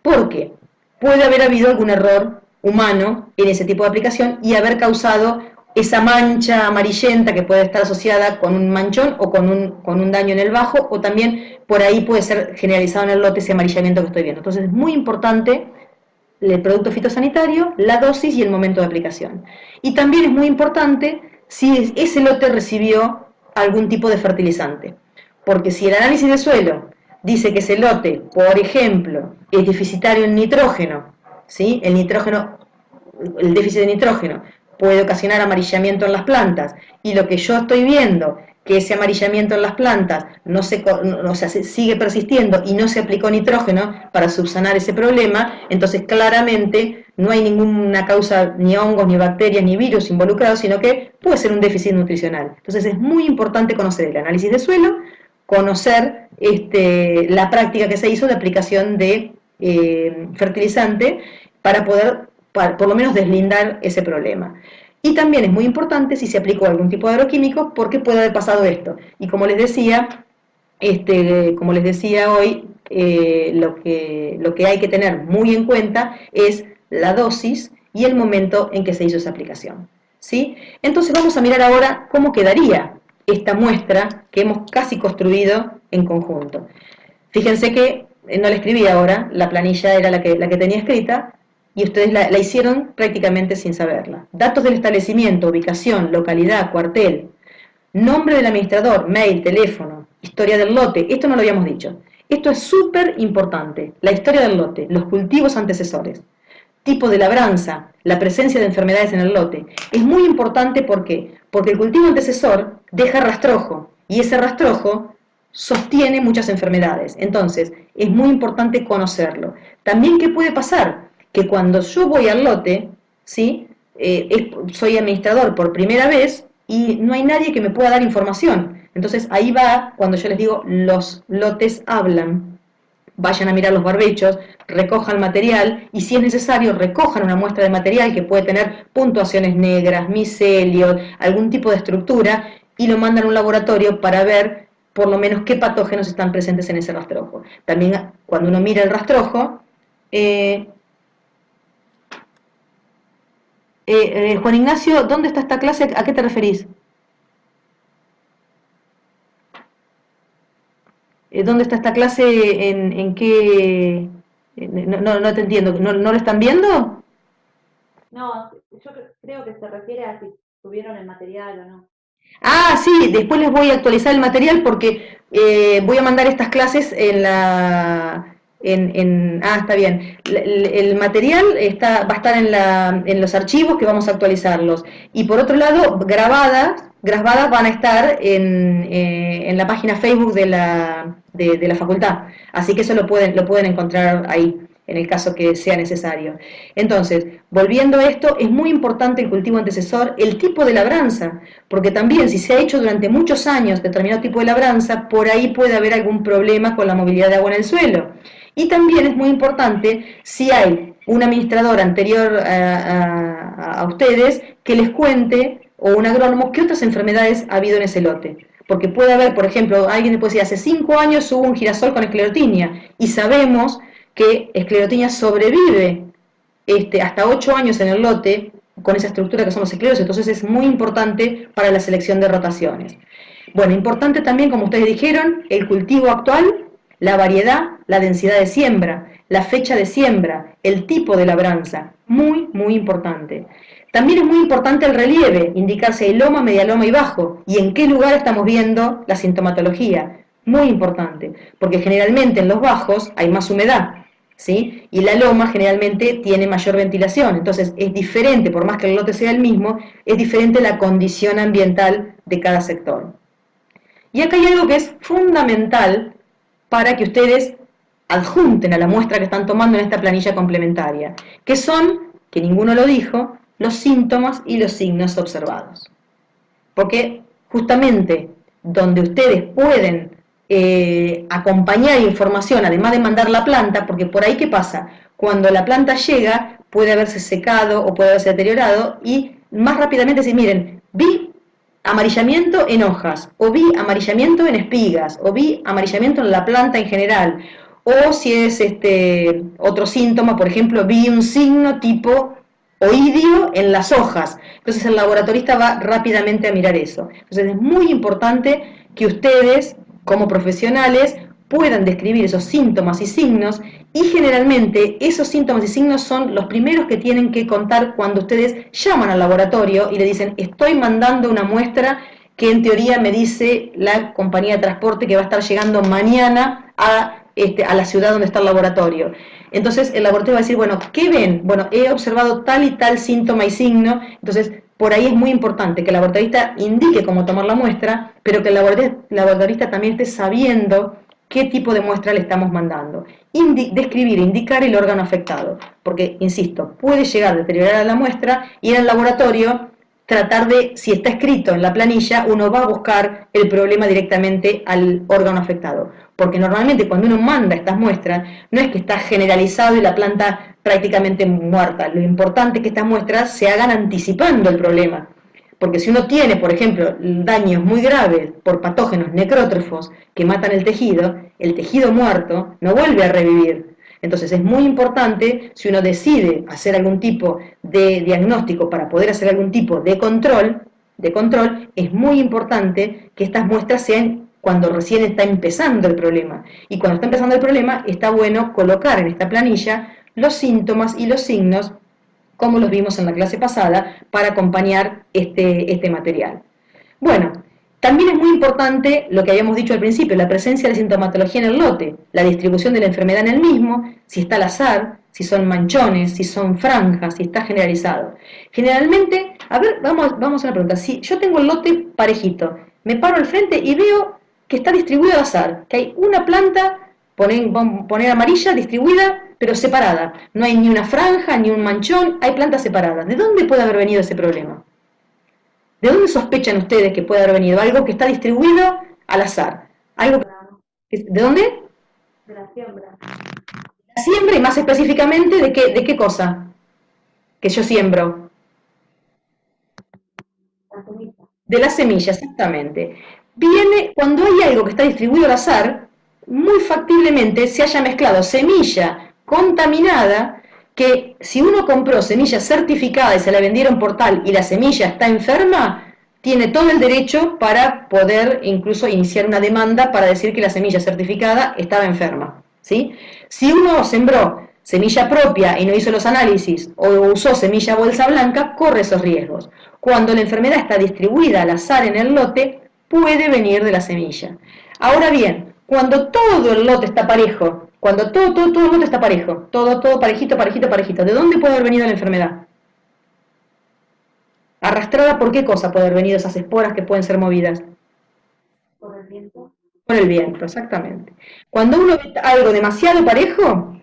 Porque puede haber habido algún error humano en ese tipo de aplicación y haber causado esa mancha amarillenta que puede estar asociada con un manchón o con un daño en el bajo, o también por ahí puede ser generalizado en el lote ese amarillamiento que estoy viendo. Entonces es muy importante el producto fitosanitario, la dosis y el momento de aplicación. Y también es muy importante si ese lote recibió algún tipo de fertilizante. Porque si el análisis de suelo dice que ese lote, por ejemplo, es deficitario en nitrógeno, ¿sí? El déficit de nitrógeno puede ocasionar amarillamiento en las plantas, y lo que yo estoy viendo, que ese amarillamiento en las plantas se sigue persistiendo y no se aplicó nitrógeno para subsanar ese problema, entonces claramente no hay ninguna causa, ni hongos, ni bacterias, ni virus involucrados, sino que puede ser un déficit nutricional. Entonces es muy importante conocer el análisis de suelo, conocer la práctica que se hizo de aplicación de fertilizante para poder por lo menos deslindar ese problema. Y también es muy importante si se aplicó algún tipo de agroquímico, porque puede haber pasado esto. Y como les decía hoy, lo que hay que tener muy en cuenta es la dosis y el momento en que se hizo esa aplicación. ¿Sí? Entonces vamos a mirar ahora cómo quedaría esta muestra que hemos casi construido en conjunto. Fíjense que no la escribí ahora, la planilla era la que tenía escrita, y ustedes la hicieron prácticamente sin saberla. Datos del establecimiento, ubicación, localidad, cuartel, nombre del administrador, mail, teléfono, historia del lote, esto no lo habíamos dicho. Esto es súper importante, la historia del lote, los cultivos antecesores, tipo de labranza, la presencia de enfermedades en el lote. Es muy importante, ¿por qué? Porque el cultivo antecesor deja rastrojo, y ese rastrojo sostiene muchas enfermedades. Entonces, es muy importante conocerlo. También, ¿qué puede pasar? Que cuando yo voy al lote, ¿sí? Soy administrador por primera vez y no hay nadie que me pueda dar información. Entonces ahí va cuando yo les digo, los lotes hablan. Vayan a mirar los barbechos, recojan material y si es necesario recojan una muestra de material que puede tener puntuaciones negras, micelios, algún tipo de estructura, y lo mandan a un laboratorio para ver por lo menos qué patógenos están presentes en ese rastrojo. También cuando uno mira el rastrojo, Juan Ignacio, ¿dónde está esta clase? ¿A qué te referís? ¿Dónde está esta clase? ¿En qué? No te entiendo. ¿No lo están viendo? No, yo creo que se refiere a si tuvieron el material o no. Ah, sí, después les voy a actualizar el material porque voy a mandar estas clases en la... está bien. El material va a estar en los archivos que vamos a actualizarlos. Y por otro lado, grabadas van a estar en la página Facebook de la facultad. Así que eso lo pueden encontrar ahí, en el caso que sea necesario. Entonces, volviendo a esto, es muy importante el cultivo antecesor, el tipo de labranza, porque también si se ha hecho durante muchos años determinado tipo de labranza, por ahí puede haber algún problema con la movilidad de agua en el suelo. Y también es muy importante si hay un administrador anterior a ustedes que les cuente, o un agrónomo, qué otras enfermedades ha habido en ese lote. Porque puede haber, por ejemplo, alguien le puede decir, hace 5 años hubo un girasol con esclerotinia, y sabemos que esclerotinia sobrevive hasta 8 años en el lote con esa estructura que son los escleros, entonces es muy importante para la selección de rotaciones. Bueno, importante también, como ustedes dijeron, el cultivo actual, la variedad, la densidad de siembra, la fecha de siembra, el tipo de labranza, muy, muy importante. También es muy importante el relieve, indicar si hay loma, media loma y bajo, y en qué lugar estamos viendo la sintomatología, muy importante, porque generalmente en los bajos hay más humedad, ¿sí? Y la loma generalmente tiene mayor ventilación, entonces es diferente, por más que el lote sea el mismo, es diferente la condición ambiental de cada sector. Y acá hay algo que es fundamental para que ustedes adjunten a la muestra que están tomando en esta planilla complementaria, que son, que ninguno lo dijo, los síntomas y los signos observados. Porque justamente donde ustedes pueden acompañar información, además de mandar la planta, porque por ahí ¿qué pasa? Cuando la planta llega, puede haberse secado o puede haberse deteriorado y más rápidamente decir, miren, vi amarillamiento en hojas, o vi amarillamiento en espigas, o vi amarillamiento en la planta en general, o si es otro síntoma, por ejemplo, vi un signo tipo oidio en las hojas. Entonces el laboratorista va rápidamente a mirar eso. Entonces es muy importante que ustedes, como profesionales, puedan describir esos síntomas y signos, y generalmente esos síntomas y signos son los primeros que tienen que contar cuando ustedes llaman al laboratorio y le dicen, estoy mandando una muestra que en teoría me dice la compañía de transporte que va a estar llegando mañana a la ciudad donde está el laboratorio. Entonces el laboratorio va a decir, bueno, ¿qué ven? Bueno, he observado tal y tal síntoma y signo, entonces por ahí es muy importante que el laboratorista indique cómo tomar la muestra, pero que el laboratorista también esté sabiendo qué tipo de muestra le estamos mandando. Describir, indicar el órgano afectado, porque, insisto, puede llegar a deteriorar la muestra y en el laboratorio tratar de, si está escrito en la planilla, uno va a buscar el problema directamente al órgano afectado. Porque normalmente cuando uno manda estas muestras, no es que está generalizado y la planta prácticamente muerta. Lo importante es que estas muestras se hagan anticipando el problema. Porque si uno tiene, por ejemplo, daños muy graves por patógenos necrótrofos que matan el tejido muerto no vuelve a revivir. Entonces es muy importante, si uno decide hacer algún tipo de diagnóstico para poder hacer algún tipo de control, es muy importante que estas muestras sean cuando recién está empezando el problema. Y cuando está empezando el problema, está bueno colocar en esta planilla los síntomas y los signos, como los vimos en la clase pasada, para acompañar este material. Bueno, también es muy importante lo que habíamos dicho al principio, la presencia de sintomatología en el lote, la distribución de la enfermedad en el mismo, si está al azar, si son manchones, si son franjas, si está generalizado. Generalmente, a ver, vamos a una pregunta. Si yo tengo el lote parejito, me paro al frente y veo que está distribuido al azar, que hay una planta, vamos a poner amarilla, distribuida, pero separada. No hay ni una franja, ni un manchón, hay plantas separadas. ¿De dónde puede haber venido ese problema? ¿De dónde sospechan ustedes que puede haber venido? Algo que está distribuido al azar. Algo ¿De dónde? De la siembra. La siembra y más específicamente de qué cosa que yo siembro. La semilla. De la semilla, exactamente. Viene cuando hay algo que está distribuido al azar, muy factiblemente se haya mezclado semilla contaminada que si uno compró semilla certificada y se la vendieron por tal y la semilla está enferma, tiene todo el derecho para poder incluso iniciar una demanda para decir que la semilla certificada estaba enferma, ¿sí? Si uno sembró semilla propia y no hizo los análisis o usó semilla bolsa blanca, corre esos riesgos. Cuando la enfermedad está distribuida al azar en el lote, puede venir de la semilla. Ahora bien, cuando todo el lote está parejo, cuando todo el lote está parejo, todo parejito, parejito, parejito, ¿de dónde puede haber venido la enfermedad? ¿Arrastrada por qué cosa puede haber venido esas esporas que pueden ser movidas? Por el viento. Por el viento, exactamente. Cuando uno ve algo demasiado parejo,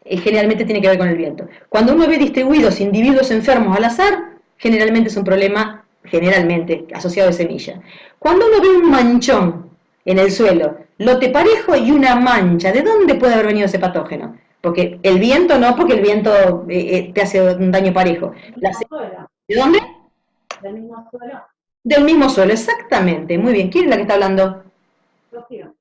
generalmente tiene que ver con el viento. Cuando uno ve distribuidos individuos enfermos al azar, generalmente es un problema, generalmente, asociado a semilla. Cuando uno ve un manchón en el suelo, lote parejo y una mancha, ¿de dónde puede haber venido ese patógeno? Porque el viento no, porque el viento te hace un daño parejo. ¿De dónde? Del mismo suelo. Del mismo suelo, exactamente. Muy bien. ¿Quién es la que está hablando? Rocío.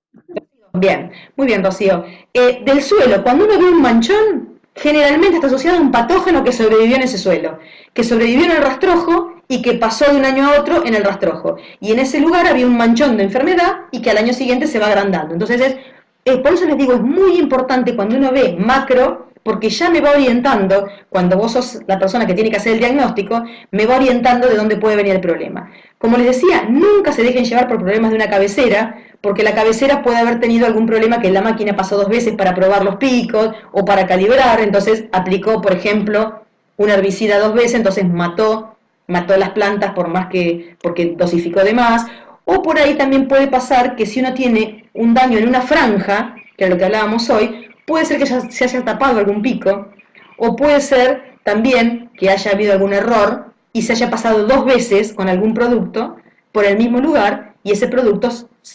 Bien, muy bien, Rocío. Del suelo, cuando uno ve un manchón, generalmente está asociado a un patógeno que sobrevivió en ese suelo, que sobrevivió en el rastrojo y que pasó de un año a otro en el rastrojo. Y en ese lugar había un manchón de enfermedad y que al año siguiente se va agrandando. Entonces, por eso les digo, es muy importante cuando uno ve macro, porque ya me va orientando, cuando vos sos la persona que tiene que hacer el diagnóstico, me va orientando de dónde puede venir el problema. Como les decía, nunca se dejen llevar por problemas de una cabecera, porque la cabecera puede haber tenido algún problema que la máquina pasó 2 veces para probar los picos o para calibrar, entonces aplicó, por ejemplo, un herbicida 2 veces, entonces mató las plantas porque dosificó de más, o por ahí también puede pasar que si uno tiene un daño en una franja, que es lo que hablábamos hoy, puede ser que se haya tapado algún pico, o puede ser también que haya habido algún error y se haya pasado 2 veces con algún producto por el mismo lugar y ese producto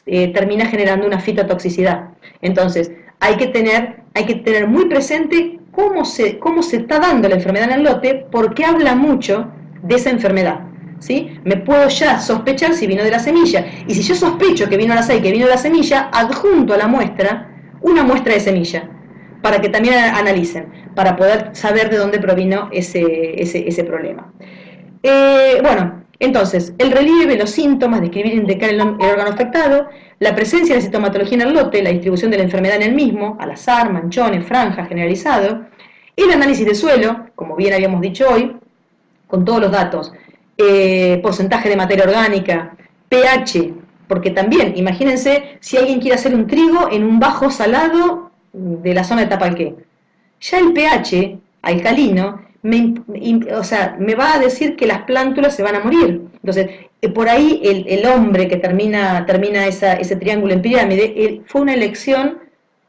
termina generando una fitotoxicidad. Entonces, hay que tener muy presente cómo se está dando la enfermedad en el lote, porque habla mucho de esa enfermedad. ¿Sí? Me puedo ya sospechar si vino de la semilla. Y si yo sospecho que vino que vino de la semilla, adjunto a la muestra una muestra de semilla, para que también analicen, para poder saber de dónde provino ese problema. Bueno, entonces, el relieve, los síntomas, describir e indicar el órgano afectado, la presencia de la sintomatología en el lote, la distribución de la enfermedad en el mismo, al azar, manchones, franjas, generalizado, el análisis de suelo, como bien habíamos dicho hoy, con todos los datos, porcentaje de materia orgánica, pH, porque también, imagínense, si alguien quiere hacer un trigo en un bajo salado de la zona de Tapalqué, ya el pH alcalino me va a decir que las plántulas se van a morir. Entonces, por ahí el hombre que termina ese triángulo en pirámide, fue una elección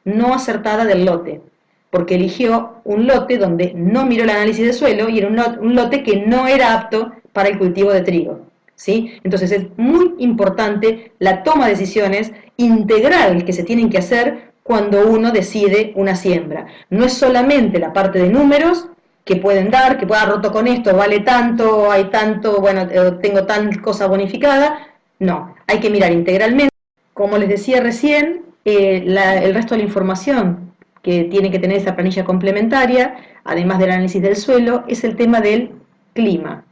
no acertada del lote, porque eligió un lote donde no miró el análisis de suelo y era un lote que no era apto para el cultivo de trigo. ¿Sí? Entonces es muy importante la toma de decisiones integral que se tienen que hacer cuando uno decide una siembra. No es solamente la parte de números que pueden dar, que pueda roto con esto, vale tanto, hay tanto, bueno, tengo tal cosa bonificada. No, hay que mirar integralmente. Como les decía recién, el resto de la información que tiene que tener esa planilla complementaria, además del análisis del suelo, es el tema del clima.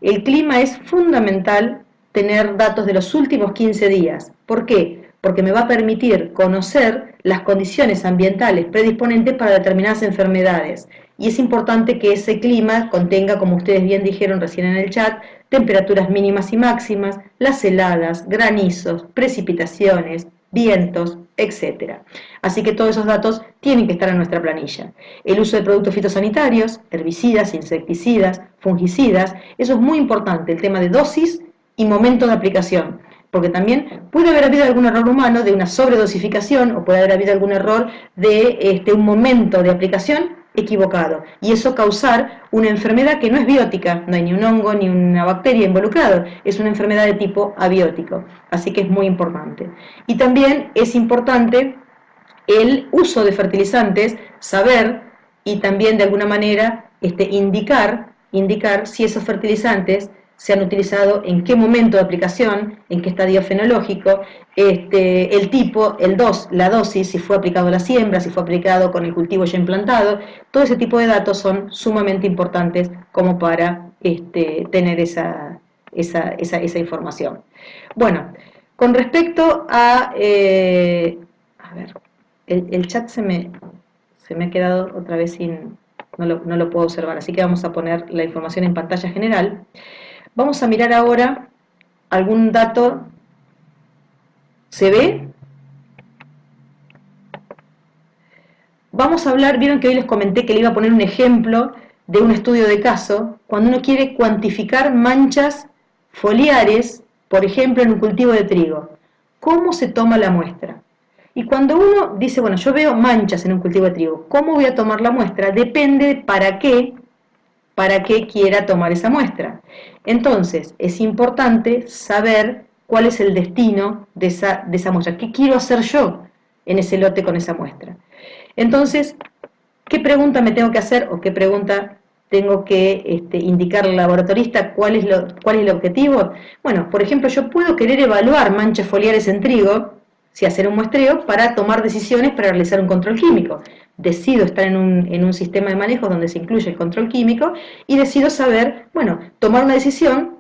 El clima es fundamental tener datos de los últimos 15 días. ¿Por qué? Porque me va a permitir conocer las condiciones ambientales predisponentes para determinadas enfermedades. Y es importante que ese clima contenga, como ustedes bien dijeron recién en el chat, temperaturas mínimas y máximas, las heladas, granizos, precipitaciones, vientos, etc. Así que todos esos datos tienen que estar en nuestra planilla. El uso de productos fitosanitarios, herbicidas, insecticidas, fungicidas, eso es muy importante, el tema de dosis y momento de aplicación, porque también puede haber habido algún error humano de una sobredosificación o puede haber habido algún error de un momento de aplicación equivocado, y eso causar una enfermedad que no es biótica, no hay ni un hongo ni una bacteria involucrado, es una enfermedad de tipo abiótico, así que es muy importante. Y también es importante el uso de fertilizantes, saber y también de alguna manera indicar si esos fertilizantes se han utilizado, en qué momento de aplicación, en qué estadio fenológico, el tipo, la dosis, si fue aplicado a la siembra, si fue aplicado con el cultivo ya implantado. Todo ese tipo de datos son sumamente importantes como para tener esa información. Bueno, con respecto a ver, el chat se me ha quedado otra vez no lo puedo observar, así que vamos a poner la información en pantalla general. Vamos a mirar ahora algún dato. ¿Se ve? Vamos a hablar, vieron que hoy les comenté que le iba a poner un ejemplo de un estudio de caso, cuando uno quiere cuantificar manchas foliares, por ejemplo, en un cultivo de trigo. ¿Cómo se toma la muestra? Y cuando uno dice, bueno, yo veo manchas en un cultivo de trigo, ¿cómo voy a tomar la muestra? Depende para qué quiera tomar esa muestra. Entonces, es importante saber cuál es el destino de esa muestra. ¿Qué quiero hacer yo en ese lote con esa muestra? Entonces, ¿qué pregunta me tengo que hacer o qué pregunta tengo que indicar al laboratorista? ¿Cuál es el objetivo? Bueno, por ejemplo, yo puedo querer evaluar manchas foliares en trigo, si hacer un muestreo, para tomar decisiones para realizar un control químico. Decido estar en un sistema de manejo donde se incluye el control químico y decido saber, bueno, tomar una decisión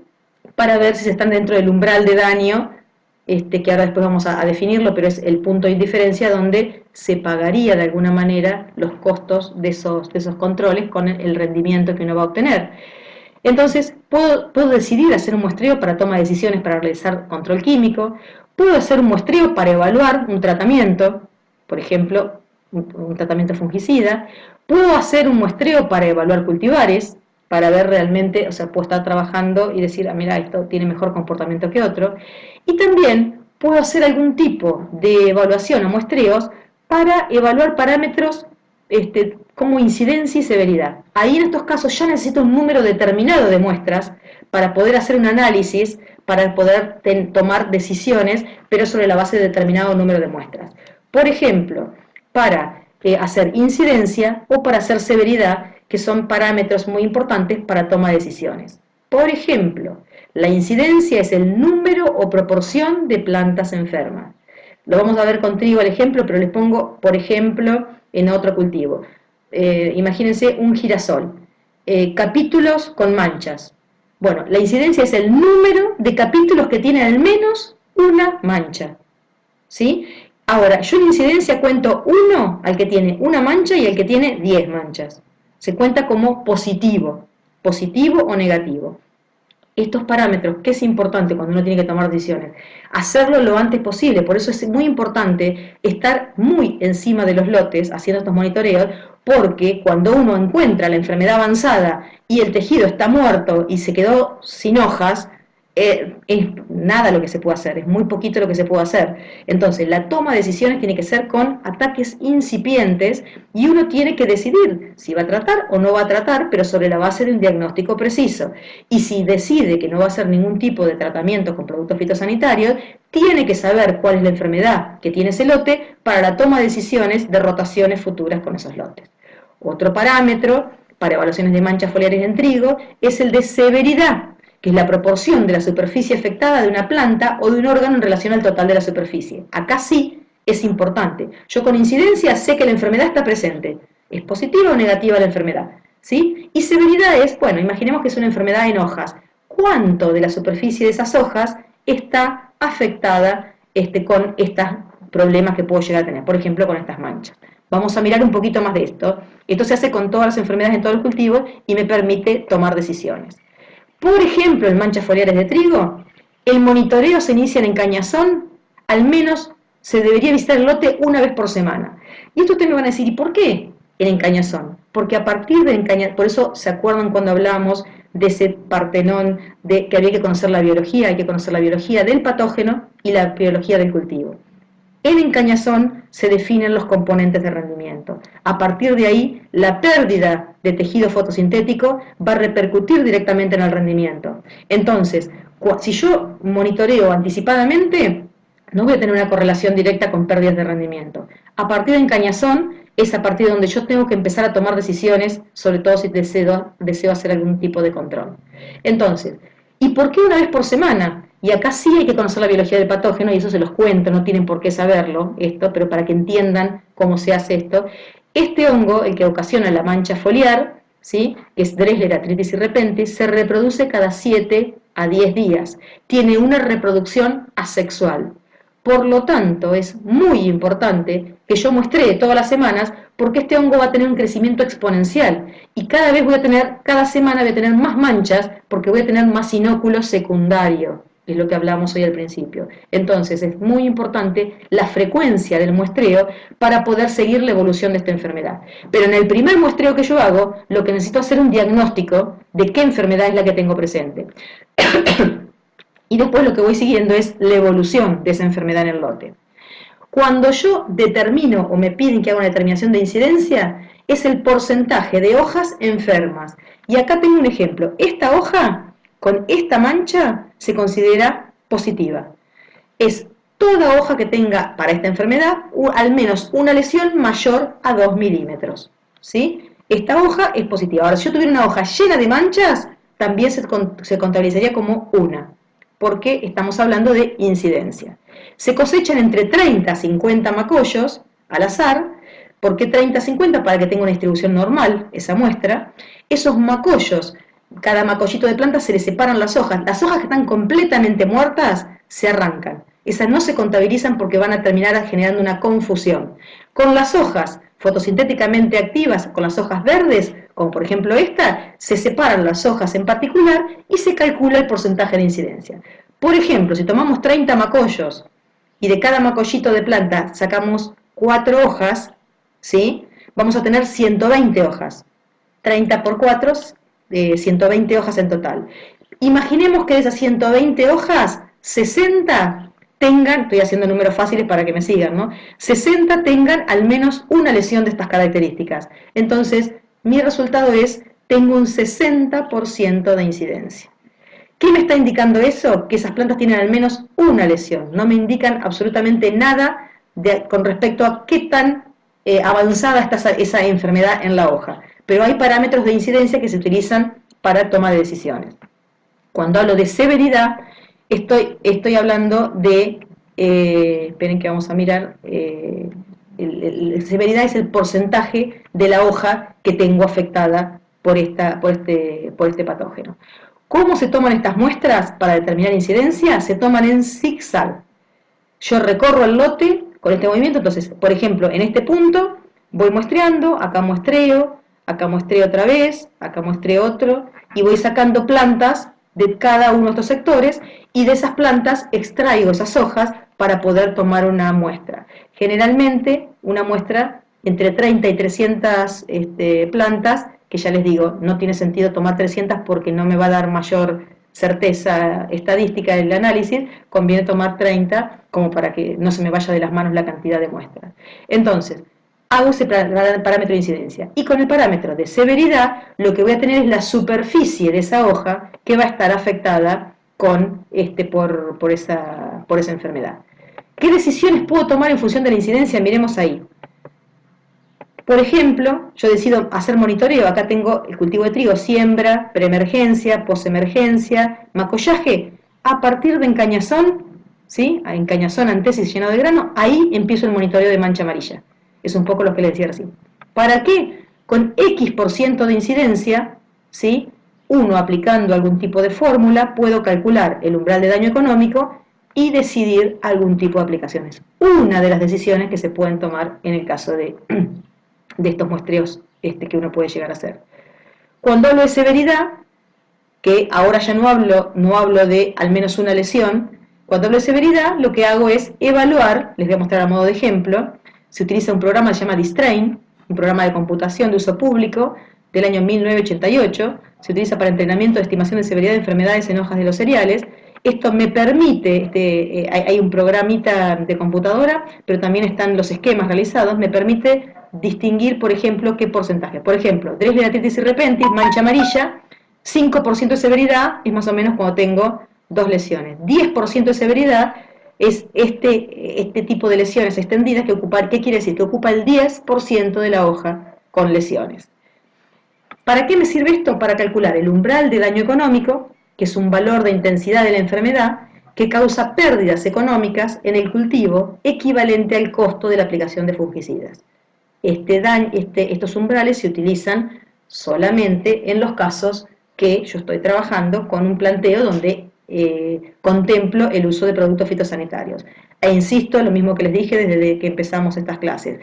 para ver si se están dentro del umbral de daño, que ahora después vamos a definirlo, pero es el punto de indiferencia donde se pagaría de alguna manera los costos de esos controles con el rendimiento que uno va a obtener. Entonces, puedo decidir hacer un muestreo para toma de decisiones para realizar control químico, puedo hacer un muestreo para evaluar un tratamiento, por ejemplo, un tratamiento fungicida, puedo hacer un muestreo para evaluar cultivares, para ver realmente, o sea, puedo estar trabajando y decir, mira, esto tiene mejor comportamiento que otro, y también puedo hacer algún tipo de evaluación o muestreos para evaluar parámetros como incidencia y severidad. Ahí en estos casos ya necesito un número determinado de muestras para poder hacer un análisis, para poder tomar decisiones, pero sobre la base de determinado número de muestras. Por ejemplo, para hacer incidencia o para hacer severidad, que son parámetros muy importantes para toma de decisiones. Por ejemplo, la incidencia es el número o proporción de plantas enfermas. Lo vamos a ver con trigo el ejemplo, pero les pongo, por ejemplo, en otro cultivo. Imagínense un girasol. Capítulos con manchas. Bueno, la incidencia es el número de capítulos que tienen al menos una mancha. ¿Sí? Ahora, yo en incidencia cuento 1 al que tiene una mancha y al que tiene 10 manchas. Se cuenta como positivo o negativo. Estos parámetros, que es importante cuando uno tiene que tomar decisiones, hacerlo lo antes posible. Por eso es muy importante estar muy encima de los lotes haciendo estos monitoreos, porque cuando uno encuentra la enfermedad avanzada y el tejido está muerto y se quedó sin hojas, es nada lo que se puede hacer, es muy poquito lo que se puede hacer. Entonces, la toma de decisiones tiene que ser con ataques incipientes y uno tiene que decidir si va a tratar o no va a tratar, pero sobre la base de un diagnóstico preciso. Y si decide que no va a hacer ningún tipo de tratamiento con productos fitosanitarios, tiene que saber cuál es la enfermedad que tiene ese lote para la toma de decisiones de rotaciones futuras con esos lotes. Otro parámetro para evaluaciones de manchas foliares en trigo es el de severidad, que es la proporción de la superficie afectada de una planta o de un órgano en relación al total de la superficie. Acá sí es importante. Yo con incidencia sé que la enfermedad está presente. ¿Es positiva o negativa la enfermedad? ¿Sí? Y severidad es, bueno, imaginemos que es una enfermedad en hojas. ¿Cuánto de la superficie de esas hojas está afectada con estos problemas que puedo llegar a tener? Por ejemplo, con estas manchas. Vamos a mirar un poquito más de esto. Esto se hace con todas las enfermedades en todos los cultivos y me permite tomar decisiones. Por ejemplo, en manchas foliares de trigo, el monitoreo se inicia en encañazón, al menos se debería visitar el lote una vez por semana. Y esto ustedes me van a decir, ¿y por qué en encañazón? Porque a partir de encañazón, por eso se acuerdan cuando hablábamos de ese Partenón, de que había que conocer la biología, hay que conocer la biología del patógeno y la biología del cultivo. En encañazón se definen los componentes de rendimiento. A partir de ahí, la pérdida de tejido fotosintético va a repercutir directamente en el rendimiento. Entonces, si yo monitoreo anticipadamente, no voy a tener una correlación directa con pérdidas de rendimiento. A partir de encañazón, es a partir de donde yo tengo que empezar a tomar decisiones, sobre todo si deseo hacer algún tipo de control. Entonces, ¿Y por qué una vez por semana? Y acá sí hay que conocer la biología del patógeno, y eso se los cuento, no tienen por qué saberlo esto, pero para que entiendan cómo se hace esto. Este hongo, el que ocasiona la mancha foliar, ¿sí?, que es Dressler atritis hirrepenthes, se reproduce cada 7 a 10 días. Tiene una reproducción asexual. Por lo tanto, es muy importante que yo muestree todas las semanas, porque este hongo va a tener un crecimiento exponencial y cada vez cada semana voy a tener más manchas porque voy a tener más inóculo secundario, que es lo que hablamos hoy al principio. Entonces, es muy importante la frecuencia del muestreo para poder seguir la evolución de esta enfermedad. Pero en el primer muestreo que yo hago, lo que necesito hacer es un diagnóstico de qué enfermedad es la que tengo presente. Y después lo que voy siguiendo es la evolución de esa enfermedad en el lote. Cuando yo determino o me piden que haga una determinación de incidencia, es el porcentaje de hojas enfermas. Y acá tengo un ejemplo. Esta hoja con esta mancha se considera positiva. Es toda hoja que tenga para esta enfermedad al menos una lesión mayor a 2 milímetros. ¿Sí? Esta hoja es positiva. Ahora, si yo tuviera una hoja llena de manchas, también se contabilizaría como una, porque estamos hablando de incidencia. Se cosechan entre 30 a 50 macollos al azar. ¿Por qué 30 a 50? Para que tenga una distribución normal esa muestra. Esos macollos, cada macollito de planta se le separan las hojas. Las hojas que están completamente muertas se arrancan. Esas no se contabilizan porque van a terminar generando una confusión. Con las hojas fotosintéticamente activas, con las hojas verdes, como por ejemplo esta, se separan las hojas en particular y se calcula el porcentaje de incidencia. Por ejemplo, si tomamos 30 macollos y de cada macollito de planta sacamos 4 hojas, ¿sí?, vamos a tener 120 hojas. 30 por 4, 120 hojas en total. Imaginemos que de esas 120 hojas, 60 tengan, estoy haciendo números fáciles para que me sigan, ¿no? 60 tengan al menos una lesión de estas características. Entonces, mi resultado es, tengo un 60% de incidencia. ¿Qué me está indicando eso? Que esas plantas tienen al menos una lesión. No me indican absolutamente nada con respecto a qué tan avanzada está esa enfermedad en la hoja. Pero hay parámetros de incidencia que se utilizan para toma de decisiones. Cuando hablo de severidad, estoy hablando de, esperen que vamos a mirar, severidad es el porcentaje de la hoja que tengo afectada por este patógeno. ¿Cómo se toman estas muestras para determinar incidencia? Se toman en zigzag. Yo recorro el lote con este movimiento, entonces, por ejemplo, en este punto voy muestreando, acá muestreo otra vez, acá muestreo otro, y voy sacando plantas de cada uno de estos sectores, y de esas plantas extraigo esas hojas para poder tomar una muestra. Generalmente, una muestra entre 30 y 300 plantas, que ya les digo, no tiene sentido tomar 300 porque no me va a dar mayor certeza estadística del análisis, conviene tomar 30 como para que no se me vaya de las manos la cantidad de muestras. Entonces, hago ese parámetro de incidencia. Y con el parámetro de severidad, lo que voy a tener es la superficie de esa hoja que va a estar afectada por esa enfermedad. ¿Qué decisiones puedo tomar en función de la incidencia? Miremos ahí. Por ejemplo, yo decido hacer monitoreo. Acá tengo el cultivo de trigo, siembra, preemergencia, posemergencia, macollaje. A partir de encañazón, ¿sí?, a encañazón, antesis llenado de grano, ahí empiezo el monitoreo de mancha amarilla. Es un poco lo que les decía recién. ¿Para qué? Con X% de incidencia, ¿sí?, uno aplicando algún tipo de fórmula, puedo calcular el umbral de daño económico y decidir algún tipo de aplicaciones. Una de las decisiones que se pueden tomar en el caso de estos muestreos que uno puede llegar a hacer. Cuando hablo de severidad, que ahora ya no hablo de al menos una lesión, cuando hablo de severidad, lo que hago es evaluar, les voy a mostrar a modo de ejemplo. Se utiliza un programa que se llama Distrain, un programa de computación de uso público del año 1988, se utiliza para entrenamiento de estimación de severidad de enfermedades en hojas de los cereales. Esto me permite, hay un programita de computadora, pero también están los esquemas realizados, me permite distinguir, por ejemplo, qué porcentaje. Por ejemplo, Dressler atritis hirrepenthes, mancha amarilla, 5% de severidad es más o menos cuando tengo 2 lesiones. 10% de severidad es este tipo de lesiones extendidas ¿qué quiere decir? Que ocupa el 10% de la hoja con lesiones. ¿Para qué me sirve esto? Para calcular el umbral de daño económico, que es un valor de intensidad de la enfermedad que causa pérdidas económicas en el cultivo equivalente al costo de la aplicación de fungicidas. Estos umbrales se utilizan solamente en los casos que yo estoy trabajando con un planteo donde contemplo el uso de productos fitosanitarios. E insisto, lo mismo que les dije desde que empezamos estas clases,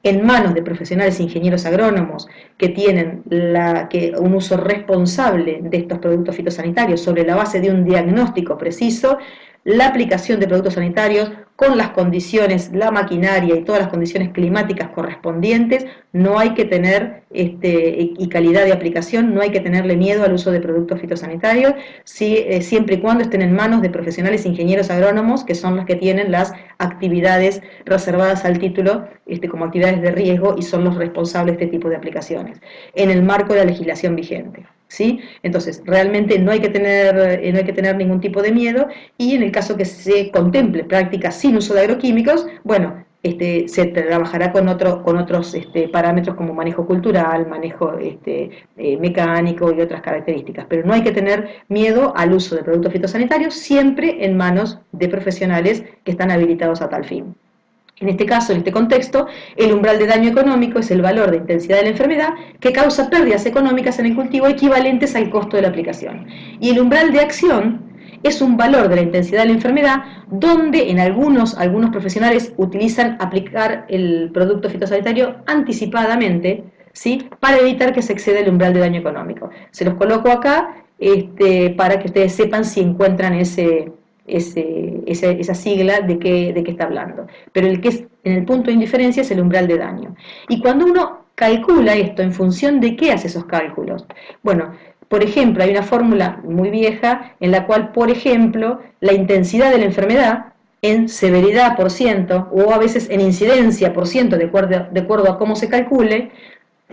en manos de profesionales ingenieros agrónomos que tienen un uso responsable de estos productos fitosanitarios sobre la base de un diagnóstico preciso, la aplicación de productos sanitarios con las condiciones, la maquinaria y todas las condiciones climáticas correspondientes, no hay que tener, y calidad de aplicación, no hay que tenerle miedo al uso de productos fitosanitarios, siempre y cuando estén en manos de profesionales ingenieros agrónomos, que son los que tienen las actividades reservadas al título como actividades de riesgo y son los responsables de este tipo de aplicaciones, en el marco de la legislación vigente. ¿Sí? Entonces, realmente no hay que tener ningún tipo de miedo, y en el caso que se contemple prácticas sin uso de agroquímicos, bueno, se trabajará con otros parámetros como manejo cultural, manejo mecánico y otras características, pero no hay que tener miedo al uso de productos fitosanitarios, siempre en manos de profesionales que están habilitados a tal fin. En este caso, en este contexto, el umbral de daño económico es el valor de intensidad de la enfermedad que causa pérdidas económicas en el cultivo equivalentes al costo de la aplicación. Y el umbral de acción es un valor de la intensidad de la enfermedad donde en algunos profesionales utilizan aplicar el producto fitosanitario anticipadamente, ¿sí?, para evitar que se exceda el umbral de daño económico. Se los coloco acá para que ustedes sepan si encuentran esa sigla de qué está hablando. Pero el que es en el punto de indiferencia es el umbral de daño. Y cuando uno calcula esto, ¿en función de qué hace esos cálculos? Bueno, por ejemplo, hay una fórmula muy vieja en la cual, por ejemplo, la intensidad de la enfermedad en severidad por ciento o a veces en incidencia por ciento, de acuerdo a cómo se calcule,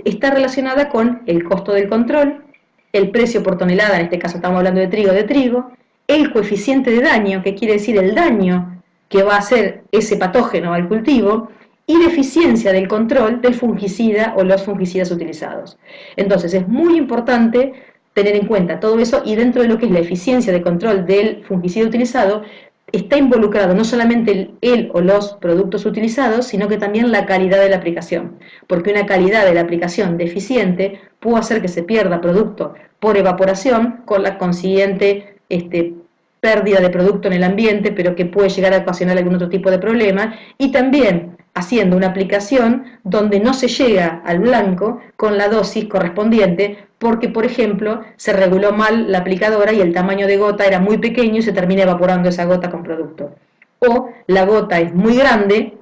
está relacionada con el costo del control, el precio por tonelada, en este caso estamos hablando de trigo, el coeficiente de daño, que quiere decir el daño que va a hacer ese patógeno al cultivo, y la eficiencia del control del fungicida o los fungicidas utilizados. Entonces es muy importante tener en cuenta todo eso, y dentro de lo que es la eficiencia de control del fungicida utilizado, está involucrado no solamente el o los productos utilizados, sino que también la calidad de la aplicación, porque una calidad de la aplicación deficiente puede hacer que se pierda producto por evaporación, con la consiguiente pérdida de producto en el ambiente, pero que puede llegar a ocasionar algún otro tipo de problema, y también haciendo una aplicación donde no se llega al blanco con la dosis correspondiente, porque, por ejemplo, se reguló mal la aplicadora y el tamaño de gota era muy pequeño y se termina evaporando esa gota con producto. O la gota es muy grande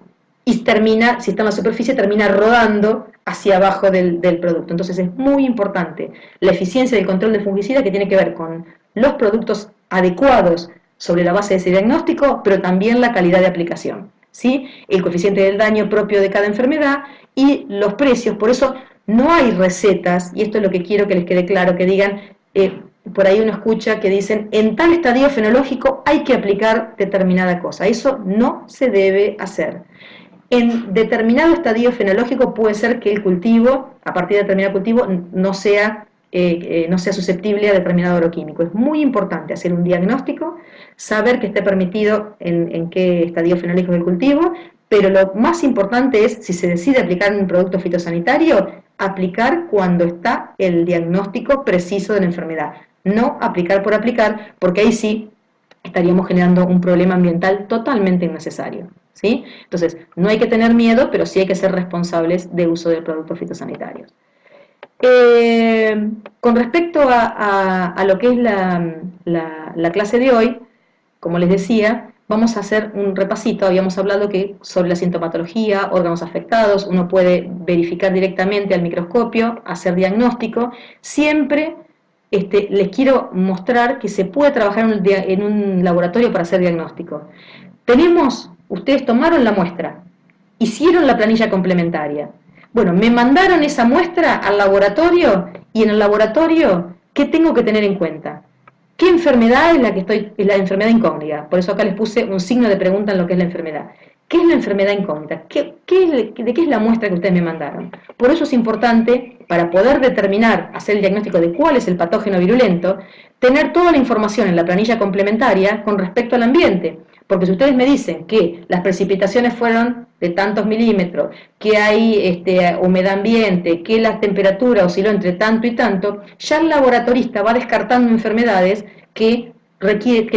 y termina, si está en la superficie, termina rodando hacia abajo del producto. Entonces es muy importante la eficiencia del control de fungicida, que tiene que ver con los productos adecuados sobre la base de ese diagnóstico, pero también la calidad de aplicación, ¿sí? El coeficiente del daño propio de cada enfermedad y los precios. Por eso no hay recetas, y esto es lo que quiero que les quede claro, que digan, por ahí uno escucha que dicen, en tal estadio fenológico hay que aplicar determinada cosa. Eso no se debe hacer. En determinado estadio fenológico puede ser que el cultivo, a partir de determinado cultivo, no sea susceptible a determinado agroquímico. Es muy importante hacer un diagnóstico, saber que esté permitido en qué estadio fenológico del cultivo, pero lo más importante es, si se decide aplicar un producto fitosanitario, aplicar cuando está el diagnóstico preciso de la enfermedad. No aplicar por aplicar, porque ahí sí estaríamos generando un problema ambiental totalmente innecesario, ¿sí? Entonces, no hay que tener miedo, pero sí hay que ser responsables del uso de productos fitosanitarios. Con respecto a lo que es la clase de hoy, como les decía, vamos a hacer un repasito. Habíamos hablado que sobre la sintomatología, órganos afectados, uno puede verificar directamente al microscopio, hacer diagnóstico. Siempre les quiero mostrar que se puede trabajar en un laboratorio para hacer diagnóstico. Ustedes tomaron la muestra, hicieron la planilla complementaria. Bueno, me mandaron esa muestra al laboratorio, y en el laboratorio, ¿qué tengo que tener en cuenta? ¿Qué enfermedad es la enfermedad incógnita? Por eso acá les puse un signo de pregunta en lo que es la enfermedad. ¿Qué es la enfermedad incógnita? ¿De qué es la muestra que ustedes me mandaron? Por eso es importante, para poder determinar, hacer el diagnóstico de cuál es el patógeno virulento, tener toda la información en la planilla complementaria con respecto al ambiente. Porque si ustedes me dicen que las precipitaciones fueron de tantos milímetros, que hay humedad ambiente, que la temperatura osciló entre tanto y tanto, ya el laboratorista va descartando enfermedades que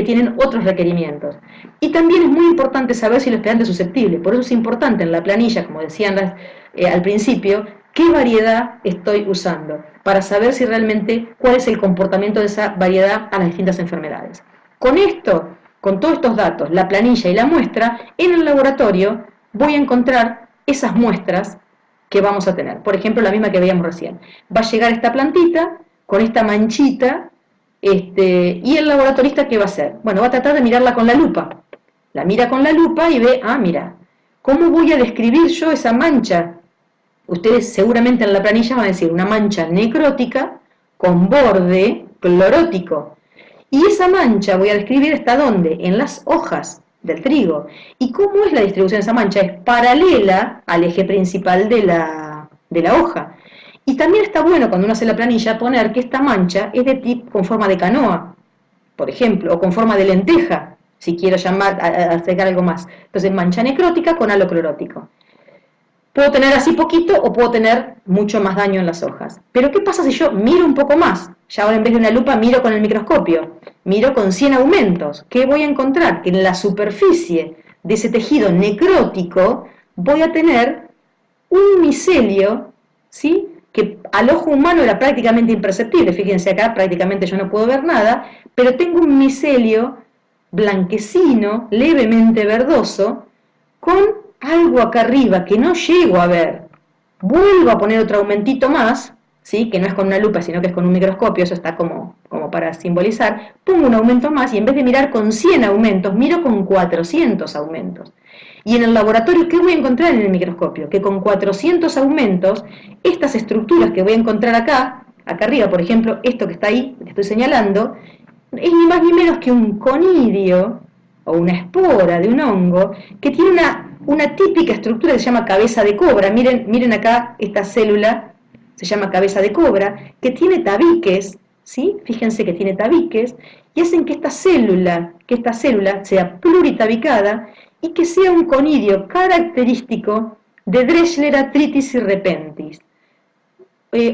tienen otros requerimientos. Y también es muy importante saber si el hospedante es susceptible. Por eso es importante en la planilla, como decían al principio, qué variedad estoy usando, para saber si realmente cuál es el comportamiento de esa variedad a las distintas enfermedades. Con esto, con todos estos datos, la planilla y la muestra, en el laboratorio voy a encontrar esas muestras que vamos a tener. Por ejemplo, la misma que veíamos recién. Va a llegar esta plantita con esta manchita, y el laboratorista, ¿qué va a hacer? Bueno, va a tratar de mirarla con la lupa. La mira con la lupa y ve, mira, ¿cómo voy a describir yo esa mancha? Ustedes seguramente en la planilla van a decir una mancha necrótica con borde clorótico. Y esa mancha voy a describir está ¿dónde? En las hojas del trigo. ¿Y cómo es la distribución de esa mancha? Es paralela al eje principal de la hoja. Y también está bueno cuando uno hace la planilla poner que esta mancha es de tipo con forma de canoa, por ejemplo, o con forma de lenteja, si quiero llamar a acercar algo más. Entonces, mancha necrótica con halo clorótico. Puedo tener así poquito o puedo tener mucho más daño en las hojas. Pero ¿qué pasa si yo miro un poco más? Ya ahora en vez de una lupa miro con el microscopio, miro con 100 aumentos. ¿Qué voy a encontrar? Que en la superficie de ese tejido necrótico voy a tener un micelio, ¿sí?, que al ojo humano era prácticamente imperceptible. Fíjense acá, prácticamente yo no puedo ver nada, pero tengo un micelio blanquecino, levemente verdoso, con algo acá arriba que no llego a ver. Vuelvo a poner otro aumentito más, ¿sí?, que no es con una lupa, sino que es con un microscopio, eso está como para simbolizar. Pongo un aumento más y en vez de mirar con 100 aumentos, miro con 400 aumentos. Y en el laboratorio, ¿qué voy a encontrar en el microscopio? Que con 400 aumentos, estas estructuras que voy a encontrar acá arriba, por ejemplo, esto que está ahí, que estoy señalando, es ni más ni menos que un conidio o una espora de un hongo que tiene una típica estructura que se llama cabeza de cobra. Miren acá esta célula, se llama cabeza de cobra, que tiene tabiques, ¿sí? Fíjense que tiene tabiques, y hacen que esta célula sea pluritabicada y que sea un conidio característico de Dreschlera tritis irrepentis,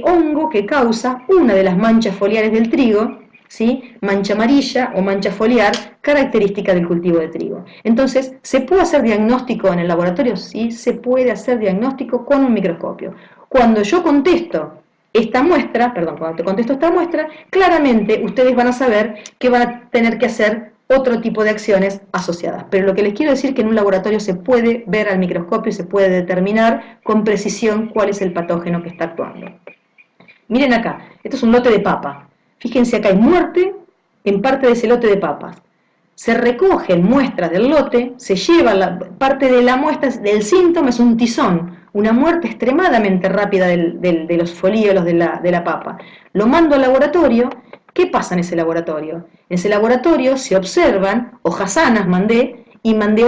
hongo que causa una de las manchas foliares del trigo, ¿sí?, mancha amarilla o mancha foliar característica del cultivo de trigo. Entonces, ¿se puede hacer diagnóstico en el laboratorio? Sí, se puede hacer diagnóstico con un microscopio. Cuando yo contesto esta muestra, cuando te contesto esta muestra, claramente ustedes van a saber que van a tener que hacer otro tipo de acciones asociadas. Pero lo que les quiero decir es que en un laboratorio se puede ver al microscopio y se puede determinar con precisión cuál es el patógeno que está actuando. Miren acá, esto es un lote de papa. Fíjense acá hay muerte en parte de ese lote de papas. Se recogen muestras del lote, se lleva parte de la muestra del síntoma, es un tizón, una muerte extremadamente rápida de los folíolos de la papa. Lo mando al laboratorio. ¿Qué pasa en ese laboratorio? En ese laboratorio se observan hojas sanas, mandé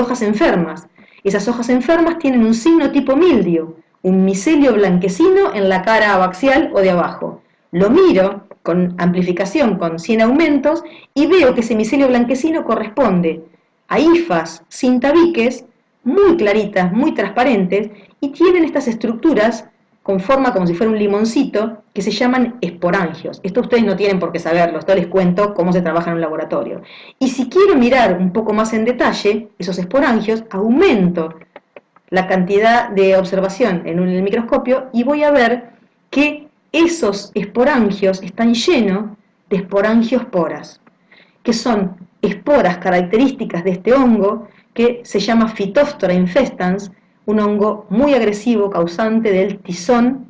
hojas enfermas. Esas hojas enfermas tienen un signo tipo mildio, un micelio blanquecino en la cara abaxial o de abajo. Lo miro con amplificación, con 100 aumentos, y veo que ese micelio blanquecino corresponde a hifas sin tabiques, muy claritas, muy transparentes, y tienen estas estructuras con forma como si fuera un limoncito, que se llaman esporangios. Esto ustedes no tienen por qué saberlo, esto les cuento cómo se trabaja en un laboratorio. Y si quiero mirar un poco más en detalle esos esporangios, aumento la cantidad de observación en el microscopio y voy a ver que esos esporangios están llenos de esporangiosporas, que son esporas características de este hongo que se llama Phytophthora infestans, un hongo muy agresivo, causante del tizón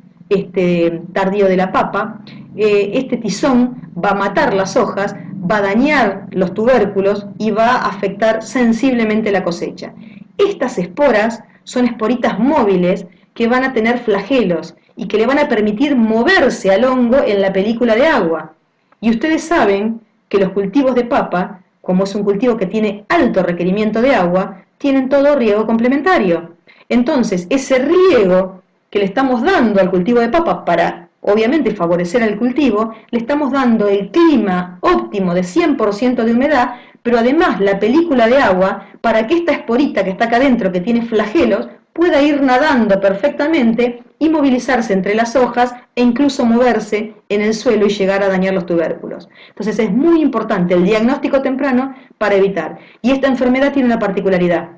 tardío de la papa. Este tizón va a matar las hojas, va a dañar los tubérculos y va a afectar sensiblemente la cosecha. Estas esporas son esporitas móviles que van a tener flagelos y que le van a permitir moverse al hongo en la película de agua. Y ustedes saben que los cultivos de papa, como es un cultivo que tiene alto requerimiento de agua, tienen todo riego complementario. Entonces, ese riego que le estamos dando al cultivo de papas para, obviamente, favorecer al cultivo, le estamos dando el clima óptimo de 100% de humedad, pero además la película de agua para que esta esporita que está acá adentro, que tiene flagelos, pueda ir nadando perfectamente y movilizarse entre las hojas e incluso moverse en el suelo y llegar a dañar los tubérculos. Entonces es muy importante el diagnóstico temprano para evitar. Y esta enfermedad tiene una particularidad.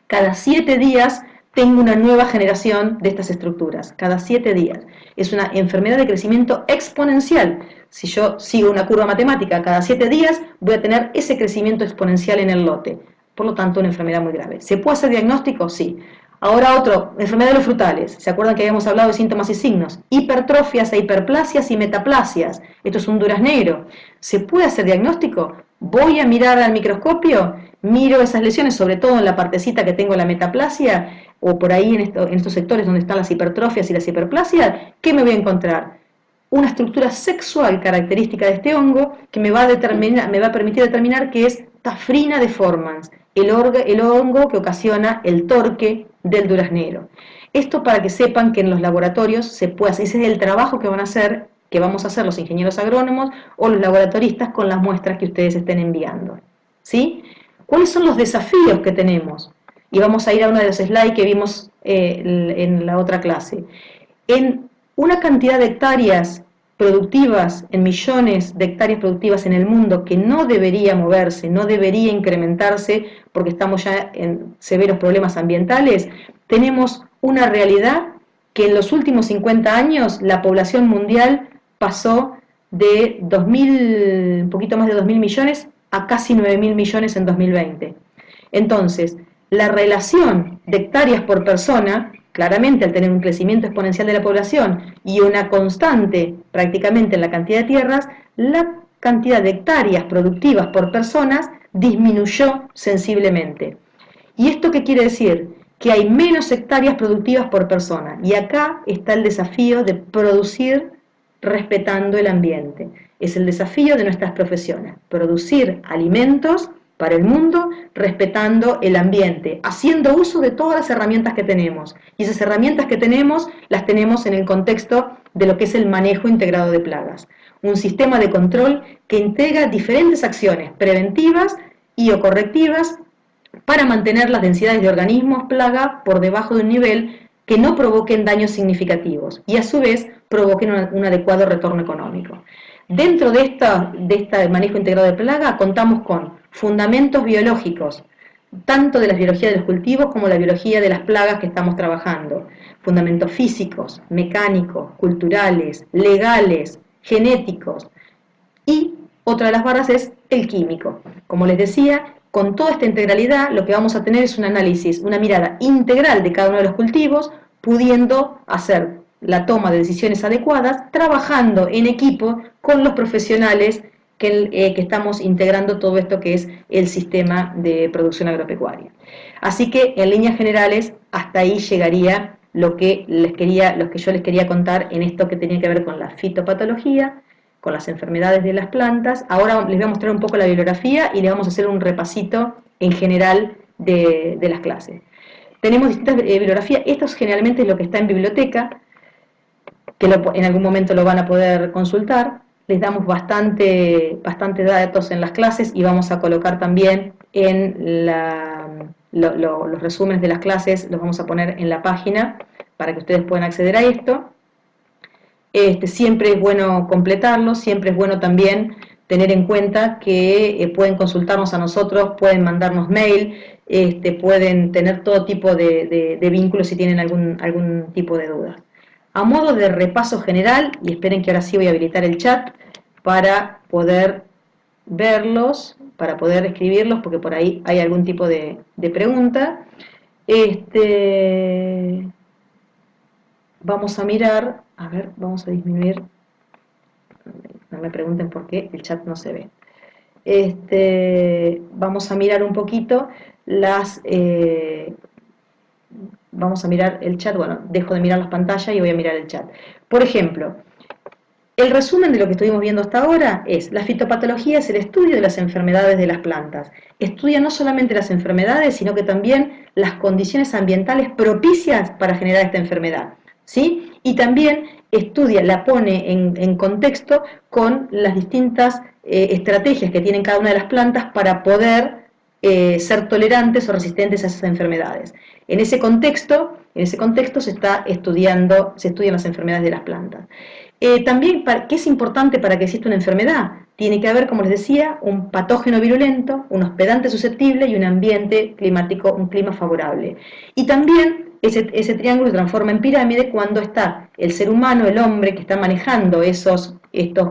Cada 7 días tengo una nueva generación de estas estructuras, cada 7 días. Es una enfermedad de crecimiento exponencial. Si yo sigo una curva matemática, cada 7 días voy a tener ese crecimiento exponencial en el lote. Por lo tanto, una enfermedad muy grave. ¿Se puede hacer diagnóstico? Sí. Ahora otro, enfermedad de los frutales. ¿Se acuerdan que habíamos hablado de síntomas y signos? Hipertrofias e hiperplasias y metaplasias. Esto es un duraznero. ¿Se puede hacer diagnóstico? Voy a mirar al microscopio, miro esas lesiones, sobre todo en la partecita que tengo la metaplasia, o por ahí en estos sectores donde están las hipertrofias y las hiperplasias, ¿qué me voy a encontrar? Una estructura sexual característica de este hongo que me va a permitir determinar que es Tafrina deformans, el hongo que ocasiona el torque del duraznero. Esto para que sepan que en los laboratorios se puede hacer, ese es el trabajo que vamos a hacer los ingenieros agrónomos o los laboratoristas con las muestras que ustedes estén enviando. ¿Sí? ¿Cuáles son los desafíos que tenemos? Y vamos a ir a uno de los slides que vimos en la otra clase. En una cantidad de hectáreas productivas, en millones de hectáreas productivas en el mundo, que no debería moverse, no debería incrementarse porque estamos ya en severos problemas ambientales, tenemos una realidad que en los últimos 50 años la población mundial pasó de 2.000, un poquito más de 2.000 millones a casi 9.000 millones en 2020. Entonces, la relación de hectáreas por persona, claramente al tener un crecimiento exponencial de la población y una constante prácticamente en la cantidad de tierras, la cantidad de hectáreas productivas por personas disminuyó sensiblemente. ¿Y esto qué quiere decir? Que hay menos hectáreas productivas por persona. Y acá está el desafío de producir respetando el ambiente. Es el desafío de nuestras profesiones, producir alimentos para el mundo respetando el ambiente, haciendo uso de todas las herramientas que tenemos. Y esas herramientas que tenemos las tenemos en el contexto de lo que es el manejo integrado de plagas. Un sistema de control que integra diferentes acciones preventivas y o correctivas para mantener las densidades de organismos plaga por debajo de un nivel que no provoquen daños significativos y a su vez provoquen un adecuado retorno económico. Dentro de este manejo integrado de plaga contamos con fundamentos biológicos, tanto de la biología de los cultivos como la biología de las plagas que estamos trabajando, fundamentos físicos, mecánicos, culturales, legales, genéticos, y otra de las barras es el químico. Como les decía, con toda esta integralidad lo que vamos a tener es un análisis, una mirada integral de cada uno de los cultivos, pudiendo hacer la toma de decisiones adecuadas, trabajando en equipo con los profesionales que estamos integrando todo esto que es el sistema de producción agropecuaria. Así que, en líneas generales, hasta ahí llegaría lo que yo les quería contar en esto que tenía que ver con la fitopatología, con las enfermedades de las plantas. Ahora les voy a mostrar un poco la bibliografía y les vamos a hacer un repasito en general de las clases. Tenemos distintas bibliografías, esto generalmente es lo que está en biblioteca, que en algún momento lo van a poder consultar. Les damos bastante datos en las clases y vamos a colocar también en los resúmenes de las clases, los vamos a poner en la página para que ustedes puedan acceder a esto. Siempre es bueno completarlo, siempre es bueno también tener en cuenta que pueden consultarnos a nosotros, pueden mandarnos mail, pueden tener todo tipo de vínculos si tienen algún tipo de duda. A modo de repaso general, y esperen que ahora sí voy a habilitar el chat para poder verlos, para poder escribirlos, porque por ahí hay algún tipo de pregunta. Vamos a mirar, a ver, vamos a disminuir, no me pregunten por qué, el chat no se ve. Vamos a mirar un poquito vamos a mirar el chat, bueno, dejo de mirar las pantallas y voy a mirar el chat. Por ejemplo, El resumen de lo que estuvimos viendo hasta ahora es: la fitopatología es el estudio de las enfermedades de las plantas. Estudia no solamente las enfermedades, sino que también las condiciones ambientales propicias para generar esta enfermedad, ¿sí? Y también estudia, la pone en contexto con las distintas estrategias que tienen cada una de las plantas para poder ser tolerantes o resistentes a esas enfermedades. En ese contexto se estudian las enfermedades de las plantas. También, ¿qué es importante para que exista una enfermedad? Tiene que haber, como les decía, un patógeno virulento, un hospedante susceptible y un ambiente climático, un clima favorable. Y también ese triángulo se transforma en pirámide cuando está el ser humano, el hombre que está manejando estos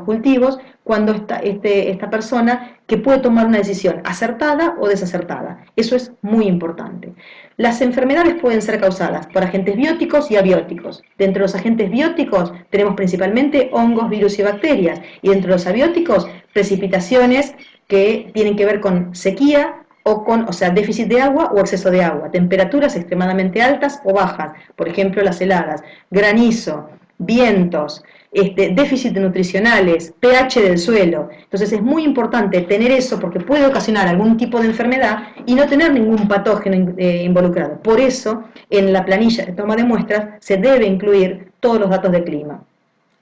cultivos, cuando está esta persona que puede tomar una decisión acertada o desacertada. Eso es muy importante. Las enfermedades pueden ser causadas por agentes bióticos y abióticos. Dentro de los agentes bióticos tenemos principalmente hongos, virus y bacterias, y dentro de los abióticos, precipitaciones que tienen que ver con sequía, o sea, déficit de agua o exceso de agua, temperaturas extremadamente altas o bajas, por ejemplo las heladas, granizo, vientos, déficit nutricionales, pH del suelo. Entonces es muy importante tener eso porque puede ocasionar algún tipo de enfermedad y no tener ningún patógeno involucrado. Por eso, en la planilla de toma de muestras se debe incluir todos los datos de clima.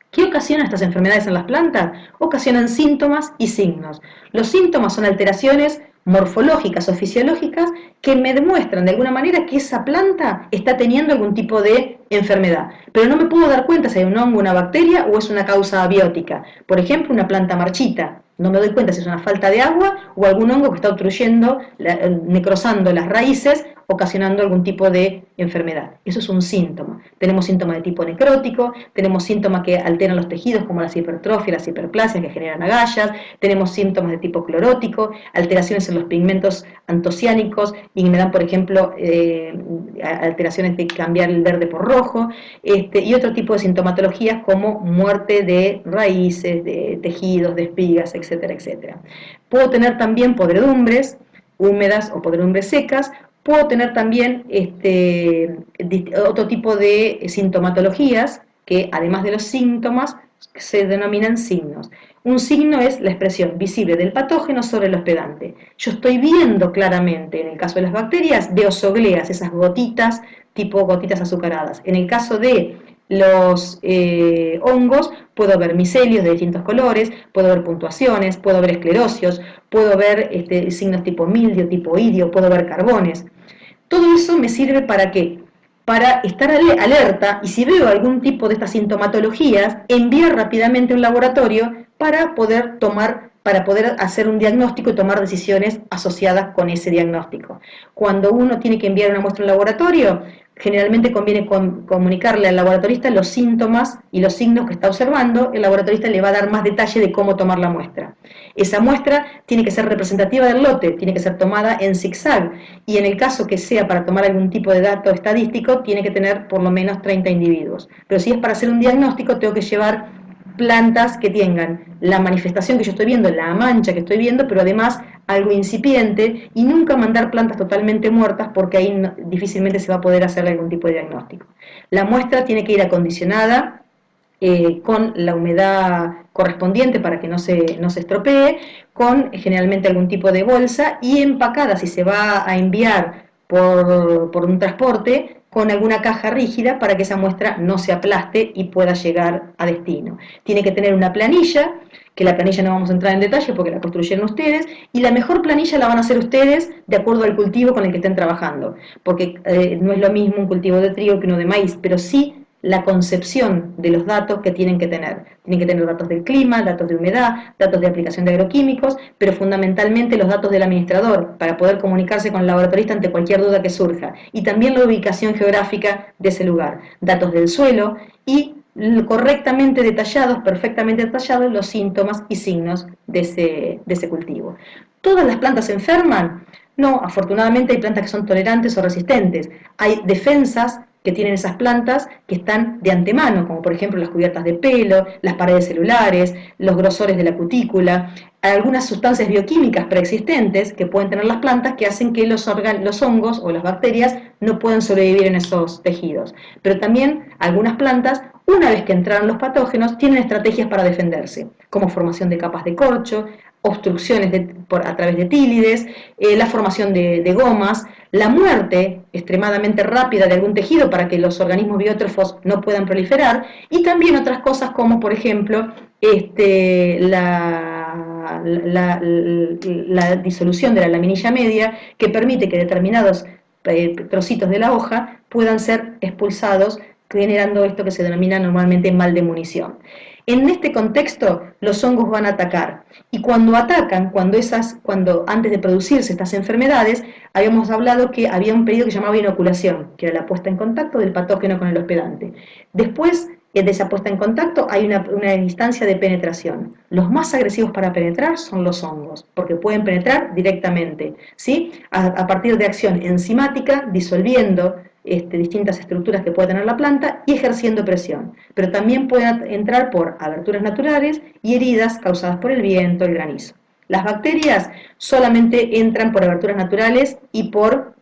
¿Qué ocasiona estas enfermedades en las plantas? Ocasionan síntomas y signos. Los síntomas son alteraciones morfológicas o fisiológicas que me demuestran de alguna manera que esa planta está teniendo algún tipo de enfermedad. Pero no me puedo dar cuenta si hay un hongo, una bacteria o es una causa abiótica. Por ejemplo, una planta marchita. No me doy cuenta si es una falta de agua o algún hongo que está obstruyendo, necrosando las raíces, ocasionando algún tipo de enfermedad. Eso es un síntoma. Tenemos síntomas de tipo necrótico, tenemos síntomas que alteran los tejidos como las hipertrofias, las hiperplasias que generan agallas, tenemos síntomas de tipo clorótico, alteraciones en los pigmentos antociánicos y me dan, por ejemplo, alteraciones de cambiar el verde por rojo, y otro tipo de sintomatologías como muerte de raíces, de tejidos, de espigas, etcétera, etcétera. Puedo tener también podredumbres húmedas o podredumbres secas. Puedo tener también otro tipo de sintomatologías que, además de los síntomas, se denominan signos. Un signo es la expresión visible del patógeno sobre el hospedante. Yo estoy viendo claramente, en el caso de las bacterias, veo sogleas, esas gotitas tipo gotitas azucaradas. En el caso de los hongos, puedo ver micelios de distintos colores, puedo ver puntuaciones, puedo ver esclerosios, puedo ver signos tipo mildio, tipo idio, puedo ver carbones. Todo eso me sirve ¿para qué? Para estar alerta y si veo algún tipo de estas sintomatologías, enviar rápidamente a un laboratorio para poder hacer un diagnóstico y tomar decisiones asociadas con ese diagnóstico. Cuando uno tiene que enviar una muestra a un laboratorio, generalmente conviene comunicarle al laboratorista los síntomas y los signos que está observando. El laboratorista le va a dar más detalle de cómo tomar la muestra. Esa muestra tiene que ser representativa del lote, tiene que ser tomada en zigzag, y en el caso que sea para tomar algún tipo de dato estadístico, tiene que tener por lo menos 30 individuos. Pero si es para hacer un diagnóstico, tengo que llevar plantas que tengan la manifestación que yo estoy viendo, la mancha que estoy viendo, pero además algo incipiente, y nunca mandar plantas totalmente muertas porque ahí difícilmente se va a poder hacer algún tipo de diagnóstico. La muestra tiene que ir acondicionada con la humedad correspondiente para que no se estropee, con generalmente algún tipo de bolsa, y empacada si se va a enviar por un transporte, con alguna caja rígida para que esa muestra no se aplaste y pueda llegar a destino. Tiene que tener una planilla, que la planilla no vamos a entrar en detalle porque la construyeron ustedes, y la mejor planilla la van a hacer ustedes de acuerdo al cultivo con el que estén trabajando, porque no es lo mismo un cultivo de trigo que uno de maíz, pero sí la concepción de los datos que tienen que tener. Tienen que tener datos del clima, datos de humedad, datos de aplicación de agroquímicos, pero fundamentalmente los datos del administrador para poder comunicarse con el laboratorista ante cualquier duda que surja. Y también la ubicación geográfica de ese lugar, datos del suelo y correctamente detallados, perfectamente detallados los síntomas y signos de ese cultivo. ¿Todas las plantas se enferman? No, afortunadamente hay plantas que son tolerantes o resistentes. Hay defensas que tienen esas plantas que están de antemano, como por ejemplo las cubiertas de pelo, las paredes celulares, los grosores de la cutícula, algunas sustancias bioquímicas preexistentes que pueden tener las plantas que hacen que los hongos o las bacterias no puedan sobrevivir en esos tejidos. Pero también algunas plantas una vez que entraron los patógenos, tienen estrategias para defenderse, como formación de capas de corcho, obstrucciones a través de tílides, la formación de gomas, la muerte extremadamente rápida de algún tejido para que los organismos biótrofos no puedan proliferar, y también otras cosas como, por ejemplo, la disolución de la laminilla media, que permite que determinados trocitos de la hoja puedan ser expulsados, generando esto que se denomina normalmente mal de munición. En este contexto, los hongos van a atacar, y cuando atacan, cuando antes de producirse estas enfermedades, habíamos hablado que había un periodo que se llamaba inoculación, que era la puesta en contacto del patógeno con el hospedante. Después de esa puesta en contacto hay una instancia de penetración. Los más agresivos para penetrar son los hongos, porque pueden penetrar directamente, ¿sí? A partir de acción enzimática, disolviendo distintas estructuras que puede tener la planta y ejerciendo presión, pero también pueden entrar por aberturas naturales y heridas causadas por el viento, el granizo. Las bacterias solamente entran por aberturas naturales y por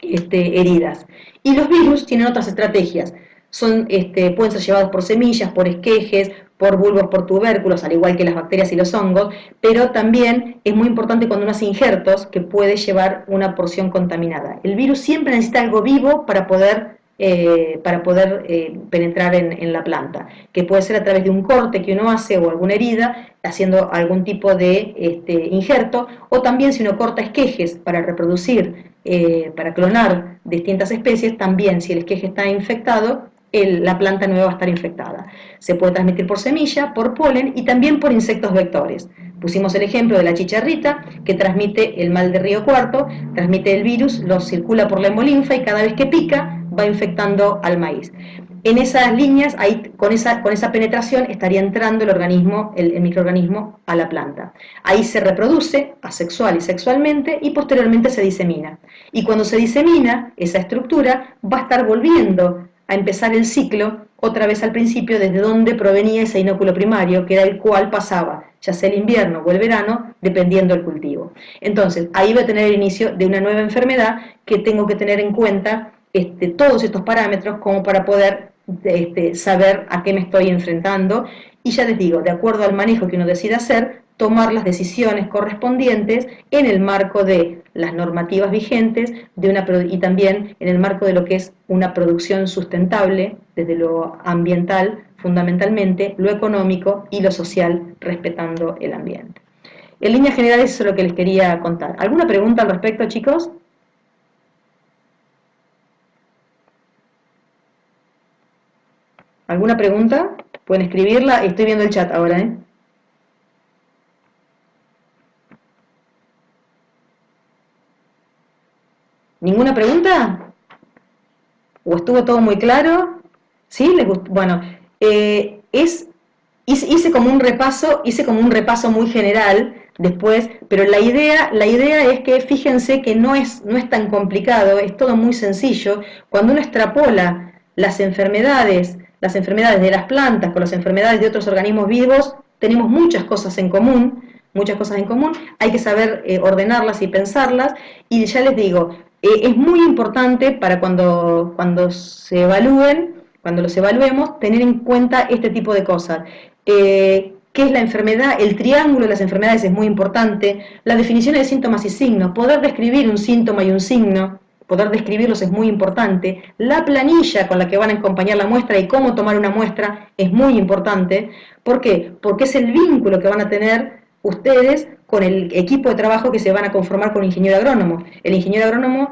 heridas, y los virus tienen otras estrategias. Pueden ser llevados por semillas, por esquejes, por bulbos, por tubérculos, al igual que las bacterias y los hongos, pero también es muy importante cuando uno hace injertos que puede llevar una porción contaminada. El virus siempre necesita algo vivo para poder penetrar en la planta, que puede ser a través de un corte que uno hace o alguna herida, haciendo algún tipo de injerto, o también si uno corta esquejes para reproducir, para clonar distintas especies, también si el esqueje está infectado, la planta nueva va a estar infectada. Se puede transmitir por semilla, por polen y también por insectos vectores. Pusimos el ejemplo de la chicharrita, que transmite el mal de Río Cuarto, transmite el virus, lo circula por la hemolinfa y cada vez que pica va infectando al maíz. En esas líneas, con esa penetración estaría entrando el organismo, el microorganismo a la planta. Ahí se reproduce asexual y sexualmente y posteriormente se disemina. Y cuando se disemina, esa estructura va a estar volviendo a empezar el ciclo otra vez al principio, desde donde provenía ese inóculo primario, que era el cual pasaba, ya sea el invierno o el verano, dependiendo del cultivo. Entonces, ahí va a tener el inicio de una nueva enfermedad que tengo que tener en cuenta todos estos parámetros como para poder saber a qué me estoy enfrentando, y ya les digo, de acuerdo al manejo que uno decida hacer, tomar las decisiones correspondientes en el marco de las normativas vigentes y también en el marco de lo que es una producción sustentable desde lo ambiental fundamentalmente, lo económico y lo social, respetando el ambiente. En líneas generales eso es lo que les quería contar. ¿Alguna pregunta al respecto, chicos? ¿Alguna pregunta? Pueden escribirla, estoy viendo el chat ahora, ¿eh? ¿Ninguna pregunta? ¿O estuvo todo muy claro? ¿Sí? ¿Les gustó? Bueno, hice como un repaso muy general después, pero la idea es que fíjense que no es tan complicado, es todo muy sencillo. Cuando uno extrapola las enfermedades de las plantas con las enfermedades de otros organismos vivos, tenemos muchas cosas en común, hay que saber ordenarlas y pensarlas, y ya les digo, es muy importante para cuando los evaluemos, tener en cuenta este tipo de cosas. ¿Qué es la enfermedad? El triángulo de las enfermedades es muy importante, las definiciones de síntomas y signos, poder describir un síntoma y un signo, poder describirlos es muy importante, la planilla con la que van a acompañar la muestra y cómo tomar una muestra es muy importante. ¿Por qué? Porque es el vínculo que van a tener ustedes con el equipo de trabajo que se van a conformar con el ingeniero agrónomo. El ingeniero agrónomo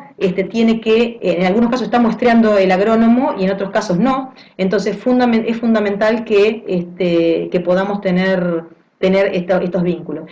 tiene que, en algunos casos está muestreando el agrónomo y en otros casos no, entonces es fundamental que podamos tener estos vínculos.